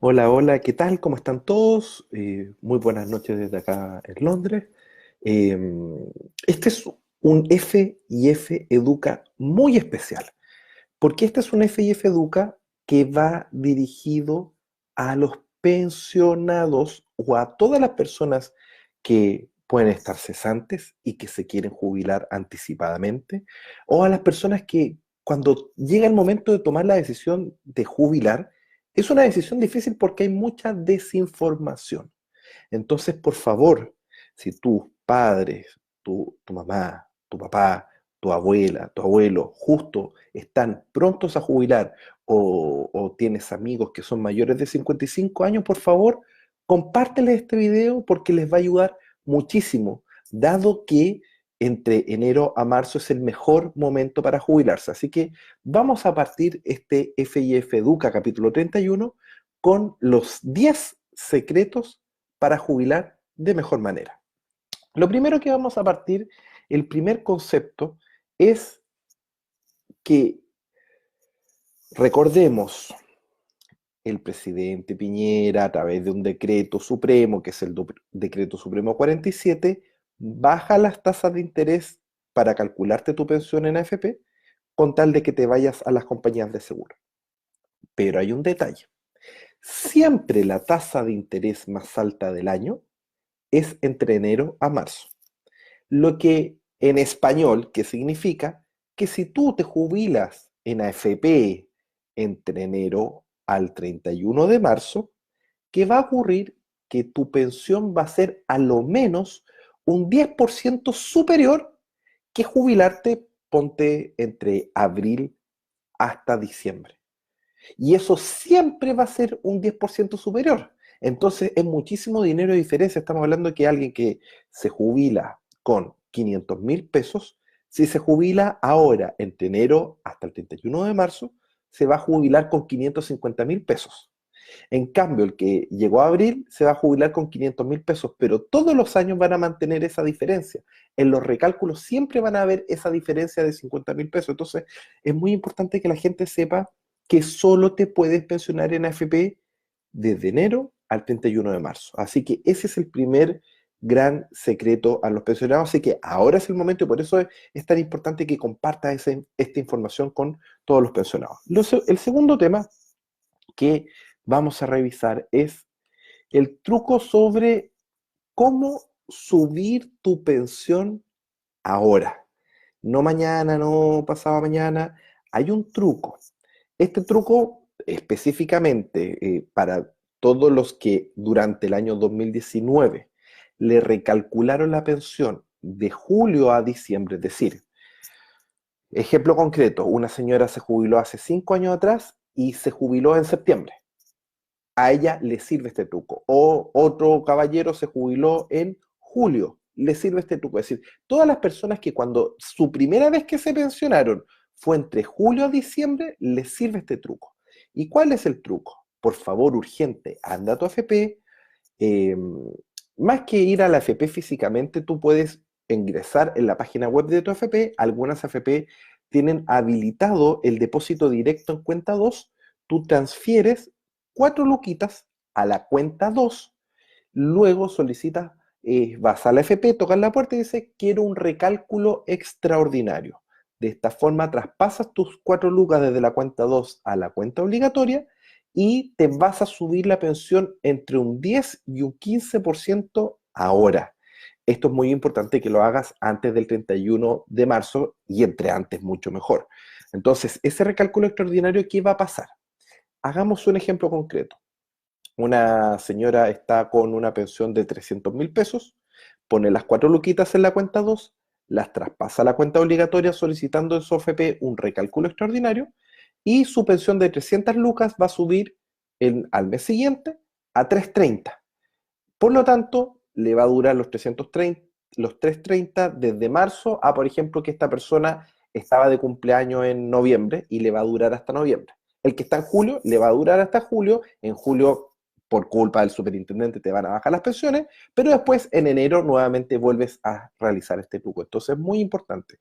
Hola, hola, ¿qué tal? ¿Cómo están todos? Muy buenas noches desde acá en Londres. Eh, este es un F y F Educa muy especial, porque este es un F y F Educa que va dirigido a los pensionados o a todas las personas que pueden estar cesantes y que se quieren jubilar anticipadamente, o a las personas que cuando llega el momento de tomar la decisión de jubilar, es una decisión difícil porque hay mucha desinformación. Entonces, por favor, si tus padres, tu mamá, tu papá, tu abuela, tu abuelo, justo están prontos a jubilar o tienes amigos que son mayores de 55 años, por favor, compárteles este video porque les va a ayudar muchísimo, dado que entre enero a marzo es el mejor momento para jubilarse. Así que vamos a partir este FIF Educa capítulo 31 con los 10 secretos para jubilar de mejor manera. Lo primero que vamos a partir, el primer concepto, es que recordemos, el presidente Piñera, a través de un decreto supremo, que es el decreto supremo 47, baja las tasas de interés para calcularte tu pensión en AFP con tal de que te vayas a las compañías de seguro. Pero hay un detalle. Siempre la tasa de interés más alta del año es entre enero a marzo. Lo que en español, que significa que si tú te jubilas en AFP entre enero al 31 de marzo, ¿qué va a ocurrir? Que tu pensión va a ser a lo menos un 10% superior que jubilarte, ponte entre abril hasta diciembre. Y eso siempre va a ser un 10% superior. Entonces es muchísimo dinero de diferencia. Estamos hablando de que alguien que se jubila con 500.000 pesos, si se jubila ahora entre enero hasta el 31 de marzo, se va a jubilar con 550.000 pesos. En cambio, el que llegó a abril se va a jubilar con 500.000 pesos, pero todos los años van a mantener esa diferencia. En los recálculos siempre van a haber esa diferencia de 50.000 pesos. Entonces, es muy importante que la gente sepa que solo te puedes pensionar en AFP desde enero al 31 de marzo. Así que ese es el primer gran secreto a los pensionados. Así que ahora es el momento y por eso es tan importante que compartas esta información con todos los pensionados. El segundo tema que vamos a revisar es el truco sobre cómo subir tu pensión ahora. No mañana, no pasado mañana. Hay un truco. Este truco específicamente para todos los que durante el año 2019 le recalcularon la pensión de julio a diciembre, es decir, ejemplo concreto, una señora se jubiló hace 5 años atrás y se jubiló en septiembre. A ella le sirve este truco. O otro caballero se jubiló en julio, le sirve este truco. Es decir, todas las personas que cuando su primera vez que se pensionaron fue entre julio a diciembre, les sirve este truco. ¿Y cuál es el truco? Por favor, urgente, anda a tu AFP. eh, Más que ir a la AFP físicamente, tú puedes ingresar en la página web de tu AFP. Algunas AFP tienen habilitado el depósito directo en cuenta 2. Tú transfieres 4 luquitas a la cuenta 2, luego solicitas, vas a la AFP, tocas la puerta y dices, quiero un recálculo extraordinario. De esta forma traspasas tus 4 lucas desde la cuenta 2 a la cuenta obligatoria y te vas a subir la pensión entre un 10 y un 15% ahora. Esto es muy importante que lo hagas antes del 31 de marzo y entre antes mucho mejor. Entonces, ese recálculo extraordinario, ¿qué va a pasar? Hagamos un ejemplo concreto. Una señora está con una pensión de 300.000 pesos, pone las 4 luquitas en la cuenta 2, las traspasa a la cuenta obligatoria solicitando en su OFP un recálculo extraordinario y su pensión de 300 lucas va a subir al mes siguiente a 330. Por lo tanto, le va a durar los 330 desde marzo a, por ejemplo, que esta persona estaba de cumpleaños en noviembre y le va a durar hasta noviembre. El que está en julio le va a durar hasta julio. En julio, por culpa del superintendente, te van a bajar las pensiones, pero después en enero nuevamente vuelves a realizar este truco. Entonces es muy importante.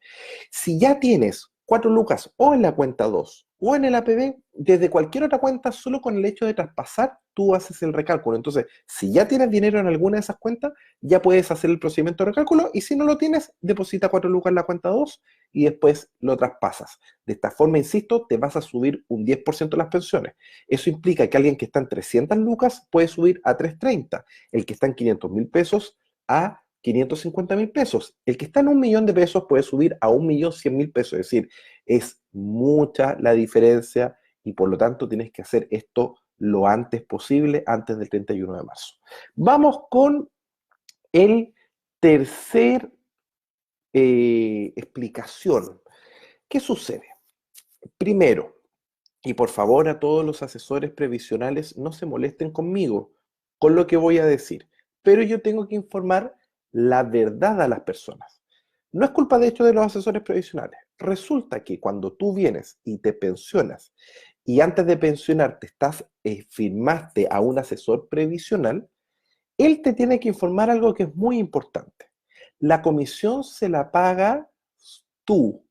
Si ya tienes 4 lucas o en la cuenta 2 o en el APB, desde cualquier otra cuenta, solo con el hecho de traspasar, tú haces el recálculo. Entonces, si ya tienes dinero en alguna de esas cuentas, ya puedes hacer el procedimiento de recálculo, y si no lo tienes, deposita 4 lucas en la cuenta 2 y después lo traspasas. De esta forma, insisto, te vas a subir un 10% las pensiones. Eso implica que alguien que está en 300 lucas puede subir a 330, el que está en 500.000 pesos a 550.000 pesos. El que está en 1.000.000 de pesos puede subir a 1.100.000 pesos. Es decir, es mucha la diferencia y por lo tanto tienes que hacer esto lo antes posible, antes del 31 de marzo. Vamos con el tercer explicación. ¿Qué sucede? Primero, y por favor a todos los asesores previsionales no se molesten conmigo con lo que voy a decir, pero yo tengo que informar la verdad a las personas. No es culpa de hecho de los asesores previsionales. Resulta que cuando tú vienes y te pensionas y antes de pensionarte firmaste a un asesor previsional, él te tiene que informar algo que es muy importante. La comisión se la paga tú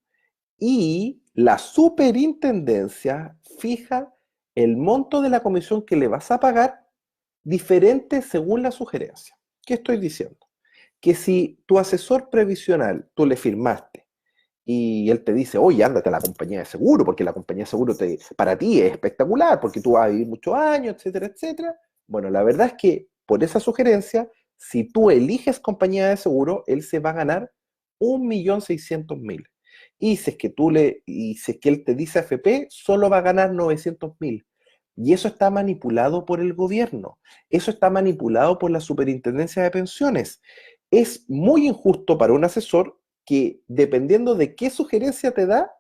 y la superintendencia fija el monto de la comisión que le vas a pagar diferente según la sugerencia. ¿Qué estoy diciendo? Que si tu asesor previsional tú le firmaste y él te dice, oye, ándate a la compañía de seguro, porque la compañía de seguro para ti es espectacular, porque tú vas a vivir muchos años, etcétera, etcétera. Bueno, la verdad es que por esa sugerencia, si tú eliges compañía de seguro, él se va a ganar 1.600.000. Y si es que él te dice AFP, solo va a ganar 900.000. Y eso está manipulado por el gobierno. Eso está manipulado por la Superintendencia de Pensiones. Es muy injusto para un asesor que, dependiendo de qué sugerencia te da,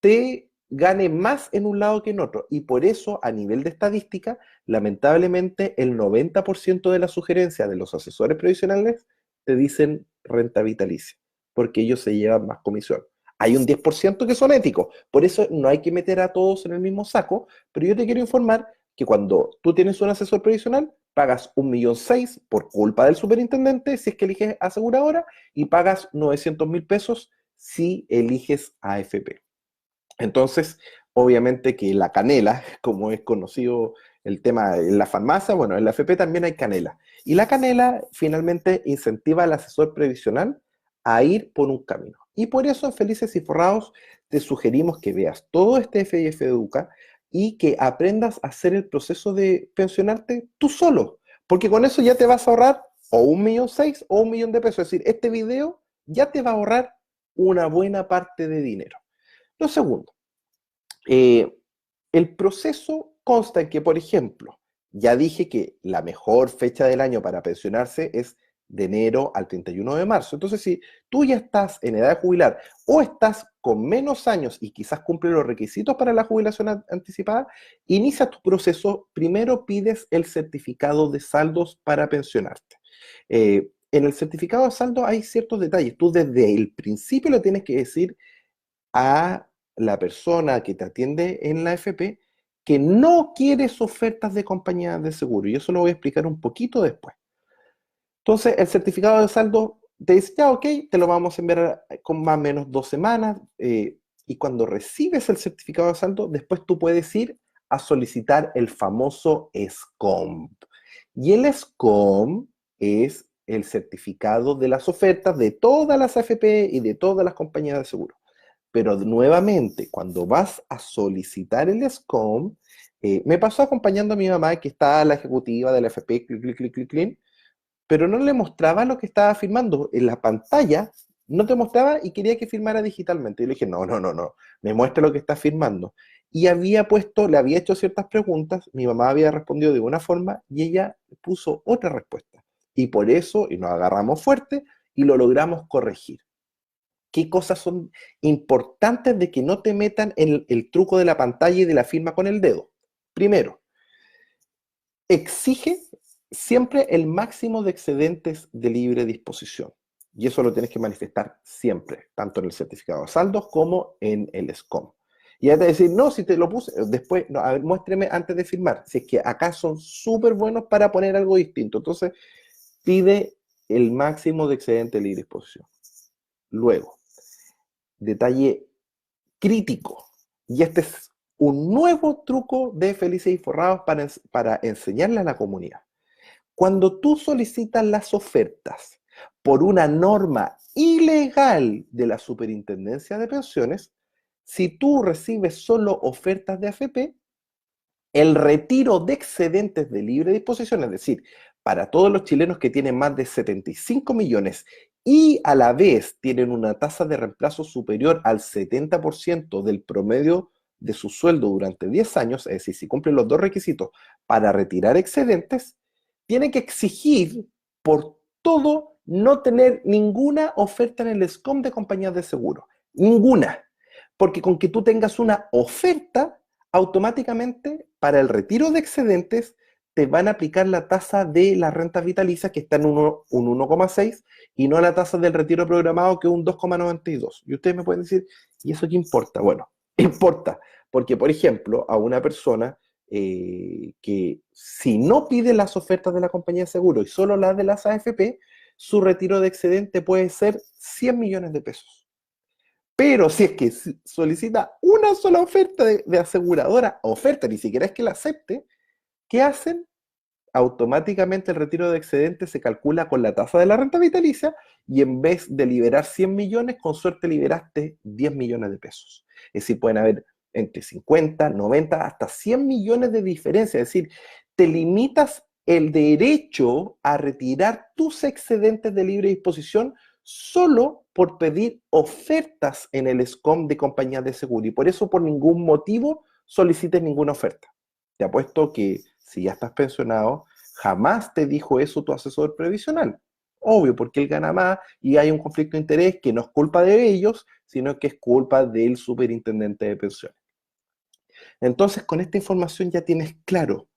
te gane más en un lado que en otro. Y por eso, a nivel de estadística, lamentablemente el 90% de las sugerencias de los asesores previsionales te dicen renta vitalicia, porque ellos se llevan más comisión. Hay un 10% que son éticos, por eso no hay que meter a todos en el mismo saco, pero yo te quiero informar que cuando tú tienes un asesor previsional, pagas 1.600.000 por culpa del superintendente si es que eliges aseguradora y pagas 900.000 pesos si eliges AFP. Entonces, obviamente que la canela, como es conocido el tema en la farmacia, bueno, en la FP también hay canela. Y la canela finalmente incentiva al asesor previsional a ir por un camino. Y por eso en Felices y Forrados te sugerimos que veas todo este FIF Educa y que aprendas a hacer el proceso de pensionarte tú solo. Porque con eso ya te vas a ahorrar o 1.600.000 o 1.000.000 de pesos. Es decir, este video ya te va a ahorrar una buena parte de dinero. Lo segundo, eh, el proceso consta en que, por ejemplo, ya dije que la mejor fecha del año para pensionarse es de enero al 31 de marzo. Entonces, si tú ya estás en edad de jubilar o estás con menos años y quizás cumple los requisitos para la jubilación anticipada, inicia tu proceso. Primero pides el certificado de saldos para pensionarte. En el certificado de saldo hay ciertos detalles. Tú desde el principio le tienes que decir a la persona que te atiende en la FP que no quieres ofertas de compañías de seguro. Y eso lo voy a explicar un poquito después. Entonces, el certificado de saldo te dice, ya, ok, te lo vamos a enviar con más o menos 2 semanas. Y cuando recibes el certificado de saldo, después tú puedes ir a solicitar el famoso SCOMP. Y el SCOMP es el certificado de las ofertas de todas las AFP y de todas las compañías de seguro. Pero nuevamente, cuando vas a solicitar el SCOM, me pasó acompañando a mi mamá, que está la ejecutiva de la FP, clic, clic, clic, clic, clic, pero no le mostraba lo que estaba firmando. En la pantalla no te mostraba y quería que firmara digitalmente. Y le dije, no, no, no, no, me muestra lo que está firmando. Y le había hecho ciertas preguntas, mi mamá había respondido de una forma y ella puso otra respuesta. Y por eso, y nos agarramos fuerte y lo logramos corregir. ¿Qué cosas son importantes de que no te metan en el truco de la pantalla y de la firma con el dedo? Primero, exige siempre el máximo de excedentes de libre disposición. Y eso lo tienes que manifestar siempre, tanto en el certificado de saldos como en el SCOM. Y antes de decir, no, si te lo puse, después, no, a ver, muéstreme antes de firmar. Si es que acá son súper buenos para poner algo distinto. Entonces, pide el máximo de excedente de libre disposición. Luego, detalle crítico. Y este es un nuevo truco de Felices y Forrados para enseñarle a la comunidad. Cuando tú solicitas las ofertas por una norma ilegal de la Superintendencia de Pensiones, si tú recibes solo ofertas de AFP, el retiro de excedentes de libre disposición, es decir, para todos los chilenos que tienen más de 75 millones y a la vez tienen una tasa de reemplazo superior al 70% del promedio de su sueldo durante 10 años, es decir, si cumplen los dos requisitos para retirar excedentes, tienen que exigir por todo no tener ninguna oferta en el SCOM de compañías de seguro. Ninguna. Porque con que tú tengas una oferta, automáticamente para el retiro de excedentes te van a aplicar la tasa de las rentas vitalicias que está en un 1,6 y no la tasa del retiro programado que es un 2,92. Y ustedes me pueden decir, ¿y eso qué importa? Bueno, importa, porque por ejemplo, a una persona que si no pide las ofertas de la compañía de seguro y solo las de las AFP, su retiro de excedente puede ser 100 millones de pesos. Pero si es que solicita una sola oferta de aseguradora, oferta, ni siquiera es que la acepte, ¿qué hacen? Automáticamente el retiro de excedente se calcula con la tasa de la renta vitalicia y en vez de liberar 100 millones, con suerte liberaste 10 millones de pesos. Es decir, pueden haber entre 50, 90, hasta 100 millones de diferencia. Es decir, te limitas el derecho a retirar tus excedentes de libre disposición solo por pedir ofertas en el SCOM de compañías de seguro y por eso por ningún motivo solicites ninguna oferta. Te apuesto que si ya estás pensionado, jamás te dijo eso tu asesor previsional. Obvio, porque él gana más y hay un conflicto de interés que no es culpa de ellos, sino que es culpa del superintendente de pensiones. Entonces, con esta información ya tienes claro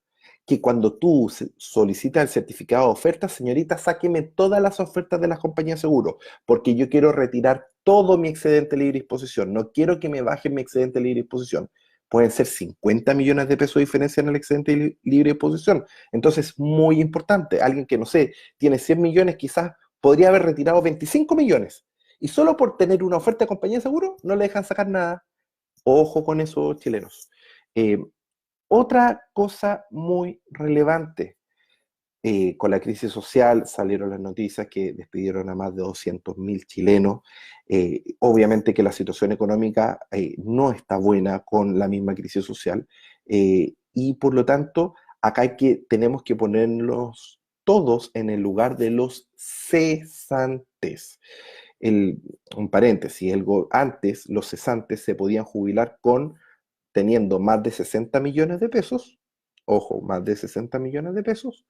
que cuando tú solicitas el certificado de oferta, señorita, sáqueme todas las ofertas de las compañías de seguro, porque yo quiero retirar todo mi excedente de libre disposición. No quiero que me bajen mi excedente de libre disposición. Pueden ser 50 millones de pesos de diferencia en el excedente de libre disposición. Entonces, muy importante, alguien que, no sé, tiene 100 millones, quizás podría haber retirado 25 millones. Y solo por tener una oferta de compañía de seguro, no le dejan sacar nada. Ojo con esos chilenos. Eh, Otra cosa muy relevante, con la crisis social salieron las noticias que despidieron a más de 200.000 chilenos. Obviamente que la situación económica no está buena con la misma crisis social y por lo tanto acá tenemos que ponernos todos en el lugar de los cesantes. El, un paréntesis, antes los cesantes se podían jubilar teniendo más de 60 millones de pesos, ojo, más de 60 millones de pesos,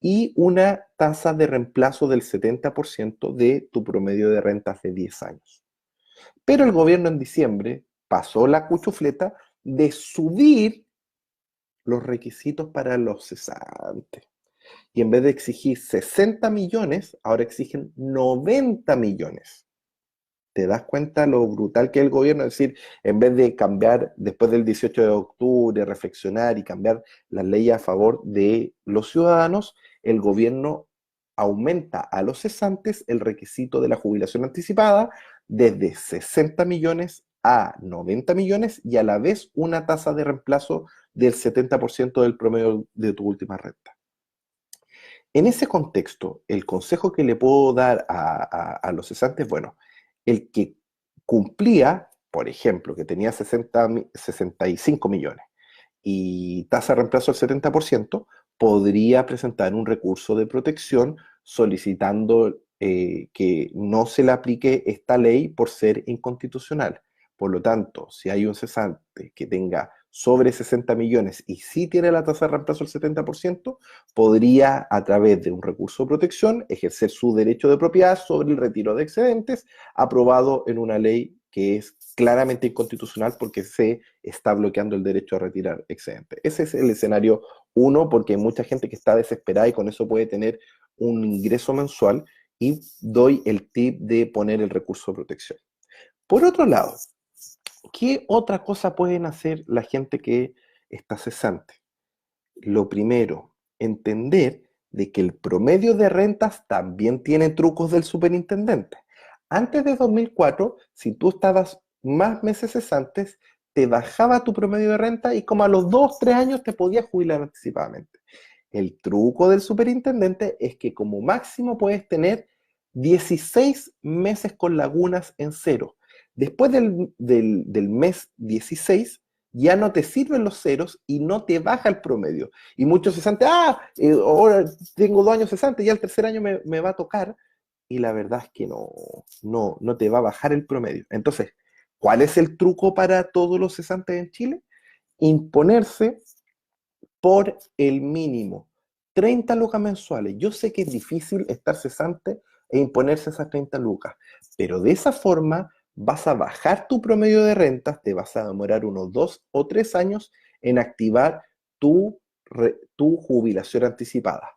y una tasa de reemplazo del 70% de tu promedio de rentas de 10 años. Pero el gobierno en diciembre pasó la cuchufleta de subir los requisitos para los cesantes. Y en vez de exigir 60 millones, ahora exigen 90 millones. ¿Te das cuenta lo brutal que es el gobierno? Es decir, en vez de cambiar después del 18 de octubre, reflexionar y cambiar las leyes a favor de los ciudadanos, el gobierno aumenta a los cesantes el requisito de la jubilación anticipada desde 60 millones a 90 millones y a la vez una tasa de reemplazo del 70% del promedio de tu última renta. En ese contexto, el consejo que le puedo dar a los cesantes, bueno, el que cumplía, por ejemplo, que tenía 65 millones y tasa de reemplazo del 70%, podría presentar un recurso de protección solicitando que no se le aplique esta ley por ser inconstitucional. Por lo tanto, si hay un cesante que tenga sobre 60 millones y sí tiene la tasa de reemplazo del 70%, podría, a través de un recurso de protección, ejercer su derecho de propiedad sobre el retiro de excedentes, aprobado en una ley que es claramente inconstitucional porque se está bloqueando el derecho a retirar excedentes. Ese es el escenario uno, porque hay mucha gente que está desesperada y con eso puede tener un ingreso mensual, y doy el tip de poner el recurso de protección. Por otro lado, ¿qué otra cosa pueden hacer la gente que está cesante? Lo primero, entender de que el promedio de rentas también tiene trucos del superintendente. Antes de 2004, si tú estabas más meses cesantes, te bajaba tu promedio de renta y como a los 2, 3 años te podías jubilar anticipadamente. El truco del superintendente es que como máximo puedes tener 16 meses con lagunas en cero. Después del mes 16 ya no te sirven los ceros y no te baja el promedio. Y muchos cesantes, ahora tengo 2 años cesante, ya el tercer año me va a tocar. Y la verdad es que no te va a bajar el promedio. Entonces, ¿cuál es el truco para todos los cesantes en Chile? Imponerse por el mínimo 30 lucas mensuales. Yo sé que es difícil estar cesante e imponerse esas 30 lucas, pero de esa forma vas a bajar tu promedio de rentas, te vas a demorar unos 2 o 3 años en activar tu jubilación anticipada.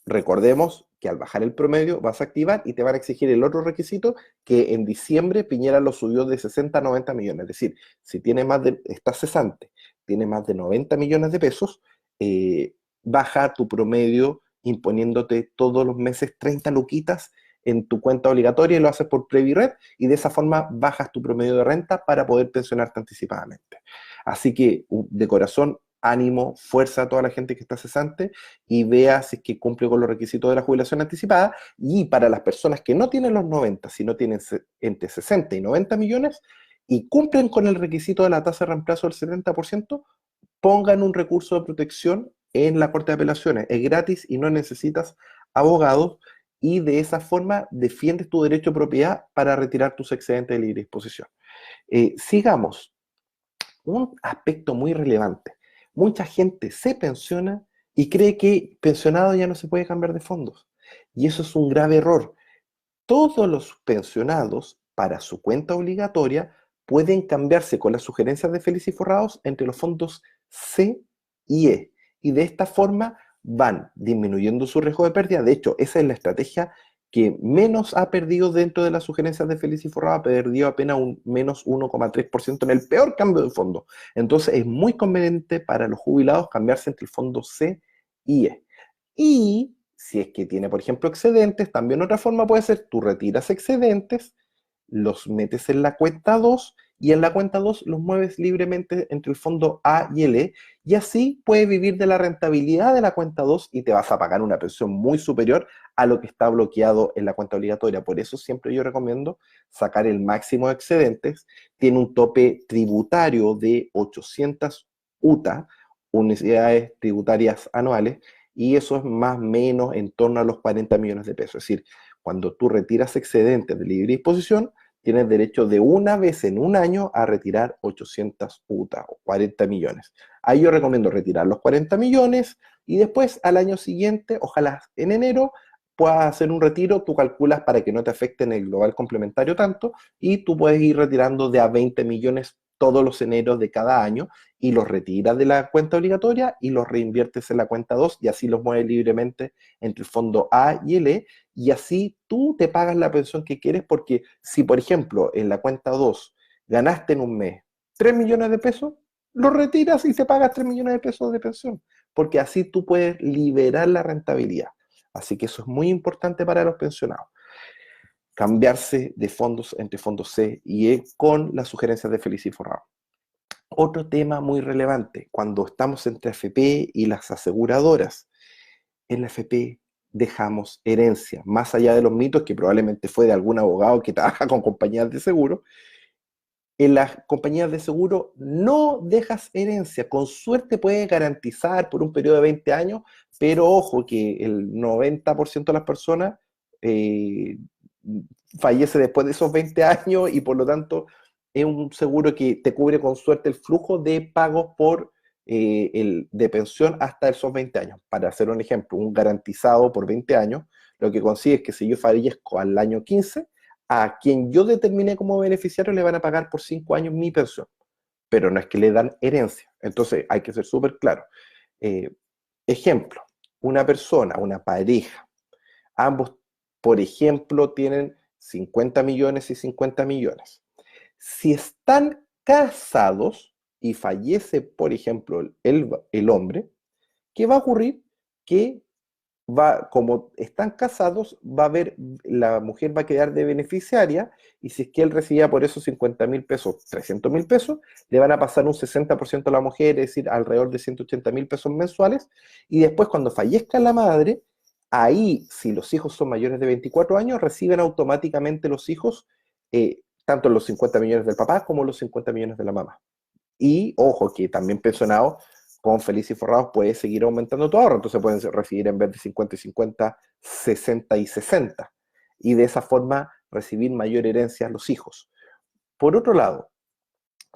Recordemos que al bajar el promedio vas a activar y te van a exigir el otro requisito que en diciembre Piñera lo subió de 60 a 90 millones. Es decir, si tiene estás cesante, tiene más de 90 millones de pesos, baja tu promedio imponiéndote todos los meses 30 luquitas en tu cuenta obligatoria y lo haces por Previred y de esa forma bajas tu promedio de renta para poder pensionarte anticipadamente. Así que de corazón, ánimo, fuerza a toda la gente que está cesante y vea si es que cumple con los requisitos de la jubilación anticipada. Y para las personas que no tienen los 90, sino tienen entre 60 y 90 millones y cumplen con el requisito de la tasa de reemplazo del 70%, pongan un recurso de protección en la Corte de Apelaciones. Es gratis y no necesitas abogados y de esa forma defiendes tu derecho a propiedad para retirar tus excedentes de libre disposición. Sigamos. Un aspecto muy relevante. Mucha gente se pensiona y cree que pensionado ya no se puede cambiar de fondos. Y eso es un grave error. Todos los pensionados, para su cuenta obligatoria, pueden cambiarse con las sugerencias de Feliz y Forrados entre los fondos C y E. Y de esta forma van disminuyendo su riesgo de pérdida. De hecho, esa es la estrategia que menos ha perdido dentro de las sugerencias de Feliz y Forrado, ha perdido apenas un menos 1,3% en el peor cambio de fondo. Entonces es muy conveniente para los jubilados cambiarse entre el fondo C y E. Y si es que tiene, por ejemplo, excedentes, también otra forma puede ser, tú retiras excedentes, los metes en la cuenta 2 y en la cuenta 2 los mueves libremente entre el fondo A y el E y así puedes vivir de la rentabilidad de la cuenta 2 y te vas a pagar una pensión muy superior a lo que está bloqueado en la cuenta obligatoria. Por eso siempre yo recomiendo sacar el máximo de excedentes. Tiene un tope tributario de 800 UTA, unidades tributarias anuales, y eso es más o menos en torno a los 40 millones de pesos. Es decir, cuando tú retiras excedentes de libre disposición, tienes derecho de una vez en un año a retirar 800 UTA o 40 millones. Ahí yo recomiendo retirar los 40 millones y después al año siguiente, ojalá en enero, puedas hacer un retiro, tú calculas para que no te afecte en el global complementario tanto y tú puedes ir retirando de a 20 millones todos los eneros de cada año y los retiras de la cuenta obligatoria y los reinviertes en la cuenta 2 y así los mueves libremente entre el fondo A y el E y así tú te pagas la pensión que quieres porque si por ejemplo en la cuenta 2 ganaste en un mes 3 millones de pesos, los retiras y te pagas 3 millones de pesos de pensión porque así tú puedes liberar la rentabilidad. Así que eso es muy importante para los pensionados. Cambiarse de fondos entre fondos C y E con las sugerencias de Feliz y Forrado. Otro tema muy relevante, cuando estamos entre AFP y las aseguradoras, en la AFP dejamos herencia, más allá de los mitos que probablemente fue de algún abogado que trabaja con compañías de seguro, en las compañías de seguro no dejas herencia, con suerte puedes garantizar por un periodo de 20 años, pero ojo que el 90% de las personas eh, fallece después de esos 20 años y por lo tanto es un seguro que te cubre con suerte el flujo de pagos de pensión hasta esos 20 años. Para hacer un ejemplo, un garantizado por 20 años, lo que consigue es que si yo fallezco al año 15, a quien yo determiné como beneficiario le van a pagar por 5 años mi pensión, pero no es que le dan herencia. Entonces hay que ser súper claro. Eh, Ejemplo, una persona, una pareja, ambos, por ejemplo, tienen 50 millones y 50 millones. Si están casados y fallece, por ejemplo, el hombre, ¿qué va a ocurrir? Que como están casados, la mujer va a quedar de beneficiaria, y si es que él recibía por esos 50.000 pesos, 300.000 pesos, le van a pasar un 60% a la mujer, es decir, alrededor de 180.000 pesos mensuales, y después cuando fallezca la madre, ahí, si los hijos son mayores de 24 años, reciben automáticamente los hijos tanto los 50 millones del papá como los 50 millones de la mamá. Y ojo, que también pensionado con Feliz y Forrados puede seguir aumentando tu ahorro. Entonces pueden recibir en vez de 50 y 50, 60 y 60. Y de esa forma recibir mayor herencia a los hijos. Por otro lado,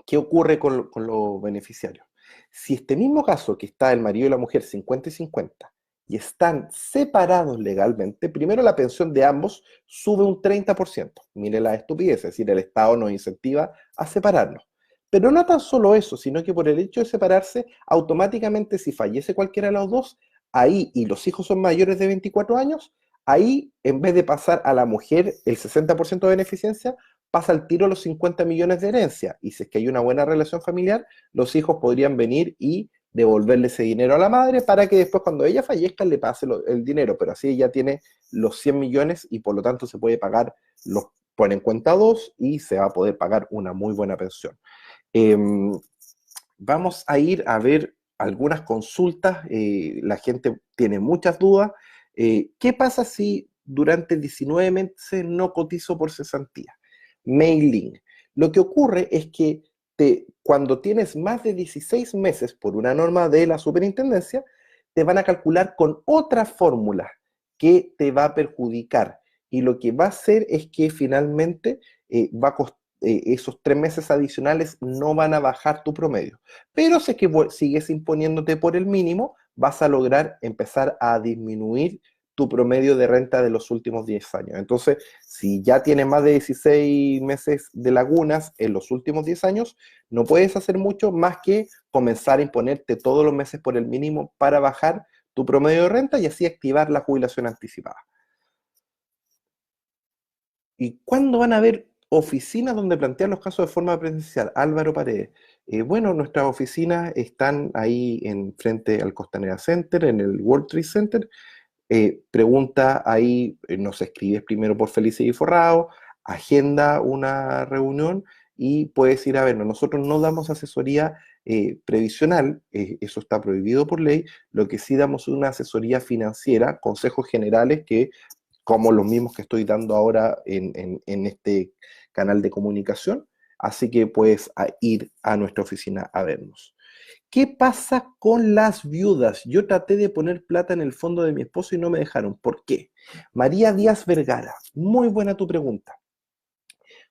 ¿qué ocurre con los beneficiarios? Si este mismo caso que está el marido y la mujer 50 y 50 y están separados legalmente, primero la pensión de ambos sube un 30%. Mire la estupidez, es decir, el Estado nos incentiva a separarnos. Pero no tan solo eso, sino que por el hecho de separarse, automáticamente si fallece cualquiera de los dos, ahí, y los hijos son mayores de 24 años, ahí en vez de pasar a la mujer el 60% de beneficencia, pasa al tiro los 50 millones de herencia. Y si es que hay una buena relación familiar, los hijos podrían venir y devolverle ese dinero a la madre para que después cuando ella fallezca le pase el dinero, pero así ella tiene los 100 millones y por lo tanto se puede pagar, los pone en cuenta dos y se va a poder pagar una muy buena pensión. Eh, Vamos a ir a ver algunas consultas, la gente tiene muchas dudas. ¿Qué pasa si durante 19 meses no cotizo por cesantía? Mailing. Lo que ocurre es que cuando tienes más de 16 meses por una norma de la superintendencia, te van a calcular con otra fórmula que te va a perjudicar. Y lo que va a hacer es que finalmente va a costar esos 3 meses adicionales no van a bajar tu promedio. Pero si es que sigues imponiéndote por el mínimo, vas a lograr empezar a disminuir tu promedio de renta de los últimos 10 años. Entonces, si ya tienes más de 16 meses de lagunas en los últimos 10 años, no puedes hacer mucho más que comenzar a imponerte todos los meses por el mínimo para bajar tu promedio de renta y así activar la jubilación anticipada. ¿Y cuándo van a haber oficinas donde plantear los casos de forma presencial? Álvaro Paredes. Bueno, nuestras oficinas están ahí en frente al Costanera Center, en el World Trade Center. Pregunta ahí, nos escribes primero por Felices y Forrado, agenda una reunión y puedes ir a vernos. Nosotros no damos asesoría previsional, eso está prohibido por ley. Lo que sí damos es una asesoría financiera, consejos generales que como los mismos que estoy dando ahora en este canal de comunicación. Así que puedes ir a nuestra oficina a vernos. ¿Qué pasa con las viudas? Yo traté de poner plata en el fondo de mi esposo y no me dejaron. ¿Por qué? María Díaz Vergara, muy buena tu pregunta.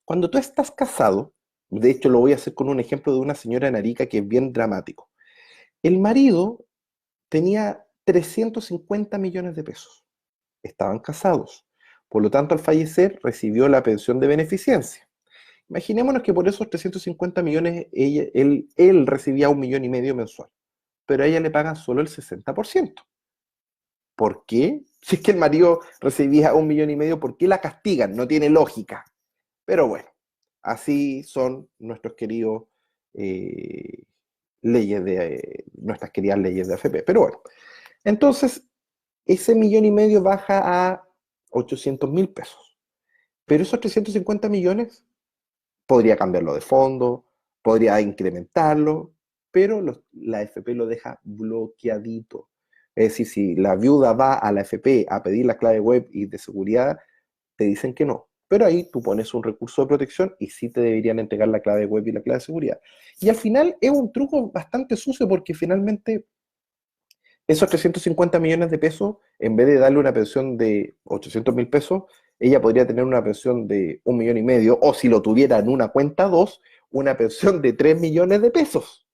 Cuando tú estás casado, de hecho lo voy a hacer con un ejemplo de una señora en Arica que es bien dramático. El marido tenía 350 millones de pesos. Estaban casados. Por lo tanto, al fallecer, recibió la pensión de beneficencia. Imaginémonos que por esos 350 millones él recibía 1,5 millones mensual, pero a ella le pagan solo el 60%. ¿Por qué? Si es que el marido recibía 1,5 millones, ¿por qué la castigan? No tiene lógica. Pero bueno, así son nuestros queridos eh, nuestras queridas leyes de AFP. Pero bueno, entonces ese 1,5 millones baja a 800.000 pesos. Pero esos 350 millones podría cambiarlo de fondo, podría incrementarlo, pero la AFP lo deja bloqueadito. Es decir, si la viuda va a la AFP a pedir la clave web y de seguridad, te dicen que no. Pero ahí tú pones un recurso de protección y sí te deberían entregar la clave web y la clave de seguridad. Y al final es un truco bastante sucio porque finalmente esos 350 millones de pesos, en vez de darle una pensión de 800.000 pesos, ella podría tener una pensión de 1,5 millones, o si lo tuviera en una cuenta 2, una pensión de 3 millones de pesos.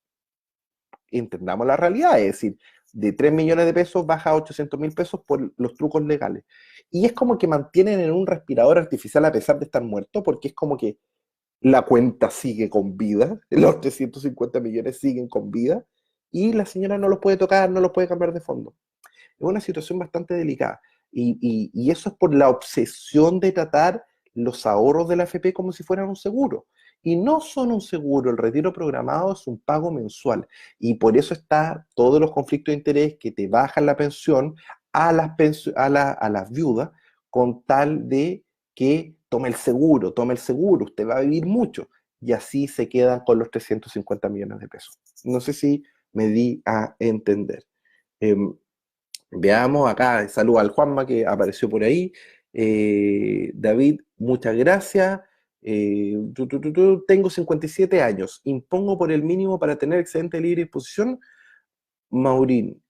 Entendamos la realidad, es decir, de 3 millones de pesos baja a 800.000 pesos por los trucos legales. Y es como que mantienen en un respirador artificial a pesar de estar muerto, porque es como que la cuenta sigue con vida, los 350 millones siguen con vida, y la señora no los puede tocar, no los puede cambiar de fondo. Es una situación bastante delicada. Y eso es por la obsesión de tratar los ahorros de la AFP como si fueran un seguro. Y no son un seguro, el retiro programado es un pago mensual. Y por eso está todos los conflictos de interés que te bajan la pensión, a las viudas con tal de que tome el seguro, usted va a vivir mucho. Y así se quedan con los 350 millones de pesos. No sé si me di a entender. Eh, Veamos acá, saludo al Juanma que apareció por ahí. David, muchas gracias. Tengo 57 años. Impongo por el mínimo para tener excedente de libre disposición. Maurín,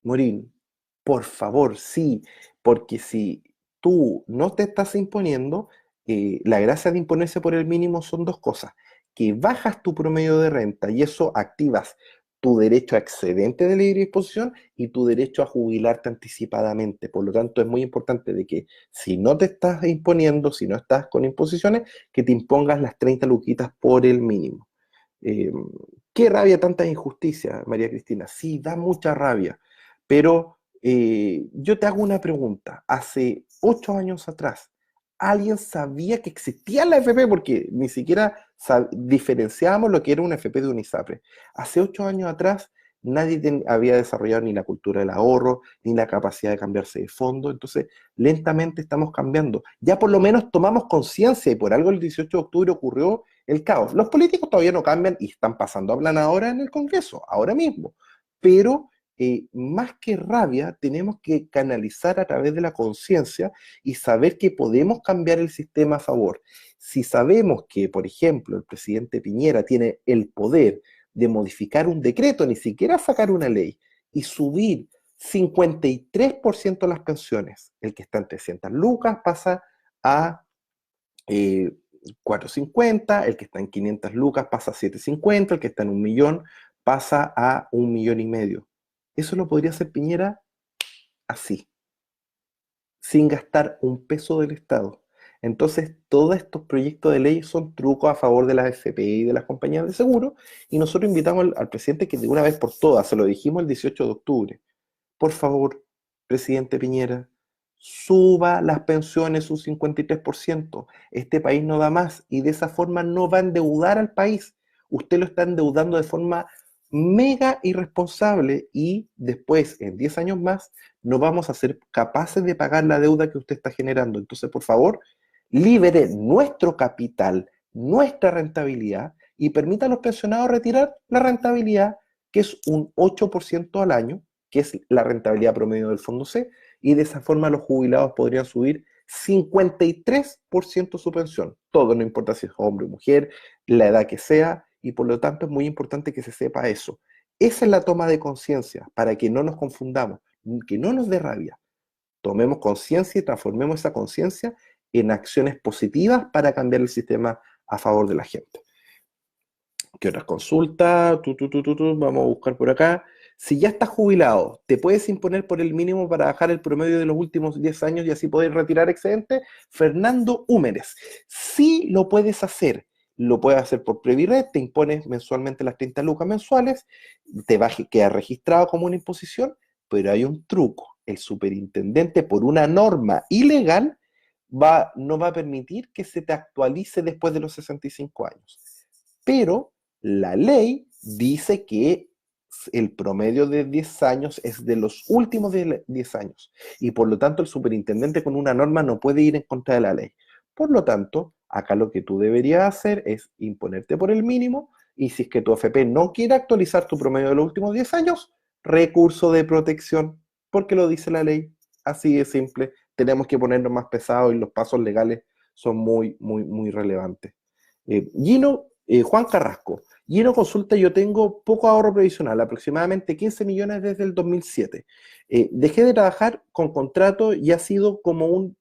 Morín, por favor, sí, porque si tú no te estás imponiendo, la gracia de imponerse por el mínimo son dos cosas, que bajas tu promedio de renta y eso activas tu derecho a excedente de libre disposición y tu derecho a jubilarte anticipadamente. Por lo tanto, es muy importante de que si no te estás imponiendo, si no estás con imposiciones, que te impongas las 30 luquitas por el mínimo. Eh, Qué rabia tanta injusticia, María Cristina. Sí, da mucha rabia. Pero yo te hago una pregunta. Hace 8 años atrás, ¿alguien sabía que existía la FP? Porque ni siquiera diferenciábamos lo que era una FP de un ISAPRE. Hace 8 años atrás, nadie había desarrollado ni la cultura del ahorro, ni la capacidad de cambiarse de fondo. Entonces, lentamente estamos cambiando. Ya por lo menos tomamos conciencia y por algo el 18 de octubre ocurrió el caos. Los políticos todavía no cambian y están pasando, hablan ahora en el Congreso, ahora mismo. Pero más que rabia, tenemos que canalizar a través de la conciencia y saber que podemos cambiar el sistema a favor. Si sabemos que, por ejemplo, el presidente Piñera tiene el poder de modificar un decreto, ni siquiera sacar una ley, y subir 53% las pensiones, el que está en 300 lucas pasa a 450, el que está en 500 lucas pasa a 750, el que está en 1 millón pasa a 1,5 millones. Eso lo podría hacer Piñera así, sin gastar un peso del Estado. Entonces, todos estos proyectos de ley son trucos a favor de las FPI y de las compañías de seguro, y nosotros invitamos al presidente que de una vez por todas, se lo dijimos el 18 de octubre, por favor, presidente Piñera, suba las pensiones un 53%. Este país no da más y de esa forma no va a endeudar al país. Usted lo está endeudando de forma mega irresponsable y después, en 10 años más, no vamos a ser capaces de pagar la deuda que usted está generando. Entonces, por favor, libere nuestro capital, nuestra rentabilidad y permita a los pensionados retirar la rentabilidad, que es un 8% al año, que es la rentabilidad promedio del Fondo C, y de esa forma los jubilados podrían subir 53% su pensión. Todo, no importa si es hombre o mujer, la edad que sea, y por lo tanto es muy importante que se sepa eso. Esa es la toma de conciencia, para que no nos confundamos, que no nos dé rabia. Tomemos conciencia y transformemos esa conciencia en acciones positivas para cambiar el sistema a favor de la gente. ¿Qué otras consultas? Vamos a buscar por acá. Si ya estás jubilado, ¿te puedes imponer por el mínimo para bajar el promedio de los últimos 10 años y así poder retirar excedente? Fernando Húmeres, sí lo puedes hacer. Lo puedes hacer por Previred, te impones mensualmente las 30 lucas mensuales, te va a quedar registrado como una imposición, pero hay un truco. El superintendente, por una norma ilegal, no va a permitir que se te actualice después de los 65 años. Pero la ley dice que el promedio de 10 años es de los últimos 10 años y por lo tanto el superintendente con una norma no puede ir en contra de la ley. Por lo tanto, acá lo que tú deberías hacer es imponerte por el mínimo y si es que tu AFP no quiere actualizar tu promedio de los últimos 10 años, recurso de protección, porque lo dice la ley. Así de simple. Tenemos que ponernos más pesados y los pasos legales son muy, muy, muy relevantes. Juan Carrasco, Gino consulta, yo tengo poco ahorro previsional, aproximadamente 15 millones desde el 2007. Dejé de trabajar con contrato y ha sido como un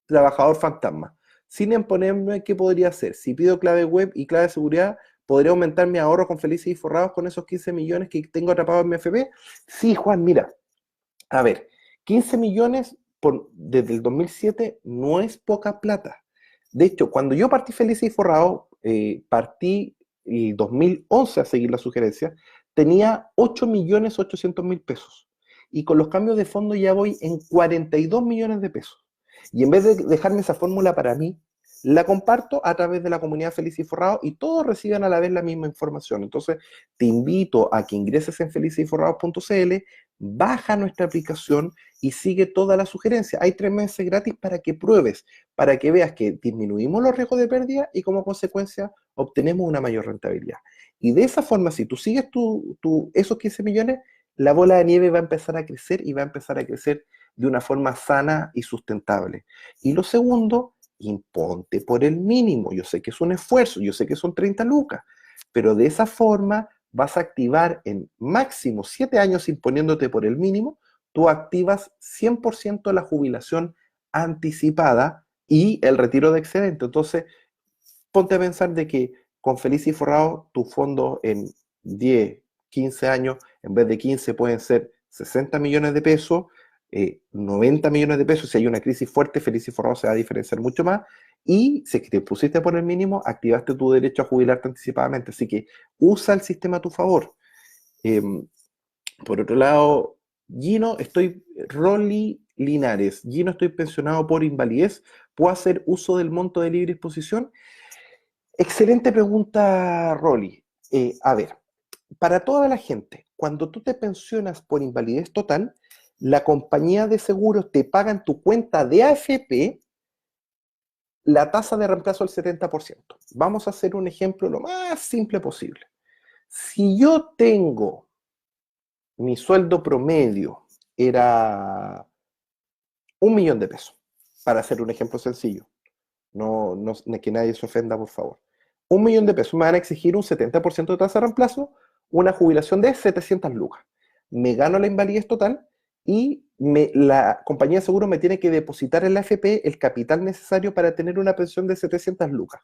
trabajador fantasma. Sin imponerme, ¿qué podría hacer? Si pido clave web y clave de seguridad, ¿podría aumentar mi ahorro con Felices y Forrados con esos 15 millones que tengo atrapados en mi FP? Sí, Juan, mira, a ver, 15 millones desde el 2007 no es poca plata. De hecho, cuando yo partí Feliz y Forrado, partí en 2011 a seguir la sugerencia, tenía 8.800.000 pesos. Y con los cambios de fondo ya voy en 42 millones de pesos. Y en vez de dejarme esa fórmula para mí, la comparto a través de la comunidad Feliz y Forrado y todos reciben a la vez la misma información. Entonces, te invito a que ingreses en felizyforrados.cl, baja nuestra aplicación y sigue todas las sugerencias. Hay 3 meses gratis para que pruebes, para que veas que disminuimos los riesgos de pérdida y como consecuencia obtenemos una mayor rentabilidad. Y de esa forma, si tú sigues esos 15 millones, la bola de nieve va a empezar a crecer y va a empezar a crecer de una forma sana y sustentable. Y lo segundo, imponte por el mínimo. Yo sé que es un esfuerzo, yo sé que son 30 lucas, pero de esa forma vas a activar en máximo 7 años imponiéndote por el mínimo, tú activas 100% la jubilación anticipada y el retiro de excedente. Entonces, ponte a pensar de que con Feliz y Forrado, tu fondo en 10, 15 años, en vez de 15 pueden ser 60 millones de pesos, 90 millones de pesos. Si hay una crisis fuerte, Feliz y Forrado se va a diferenciar mucho más. Y si te pusiste por el mínimo, activaste tu derecho a jubilarte anticipadamente. Así que usa el sistema a tu favor. Eh, por otro lado, Rolly Linares, Gino, estoy pensionado por invalidez, ¿puedo hacer uso del monto de libre disposición? Excelente pregunta, Rolly. A ver, para toda la gente, cuando tú te pensionas por invalidez total, la compañía de seguros te paga en tu cuenta de AFP la tasa de reemplazo del 70%. Vamos a hacer un ejemplo lo más simple posible. Si yo tengo mi sueldo promedio era 1 millón de pesos, para hacer un ejemplo sencillo, no que nadie se ofenda, por favor. 1 millón de pesos, me van a exigir un 70% de tasa de reemplazo, una jubilación de 700 lucas. Me gano la invalidez total y la compañía de seguro me tiene que depositar en la AFP el capital necesario para tener una pensión de 700 lucas.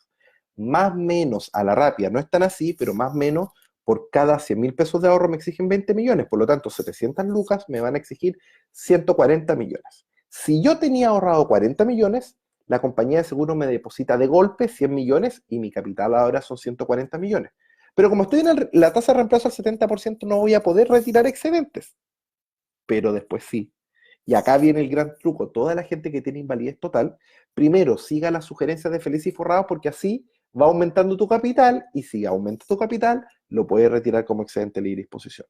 Más o menos, a la rápida, no es tan así, pero más o menos, por cada 100.000 pesos de ahorro me exigen 20 millones, por lo tanto 700 lucas me van a exigir 140 millones. Si yo tenía ahorrado 40 millones, la compañía de seguro me deposita de golpe 100 millones y mi capital ahora son 140 millones. Pero como estoy en la tasa de reemplazo al 70%, no voy a poder retirar excedentes, pero después sí. Y acá viene el gran truco. Toda la gente que tiene invalidez total, primero siga las sugerencias de Feliz y Forrado porque así va aumentando tu capital y si aumenta tu capital, lo puedes retirar como excedente de libre disposición.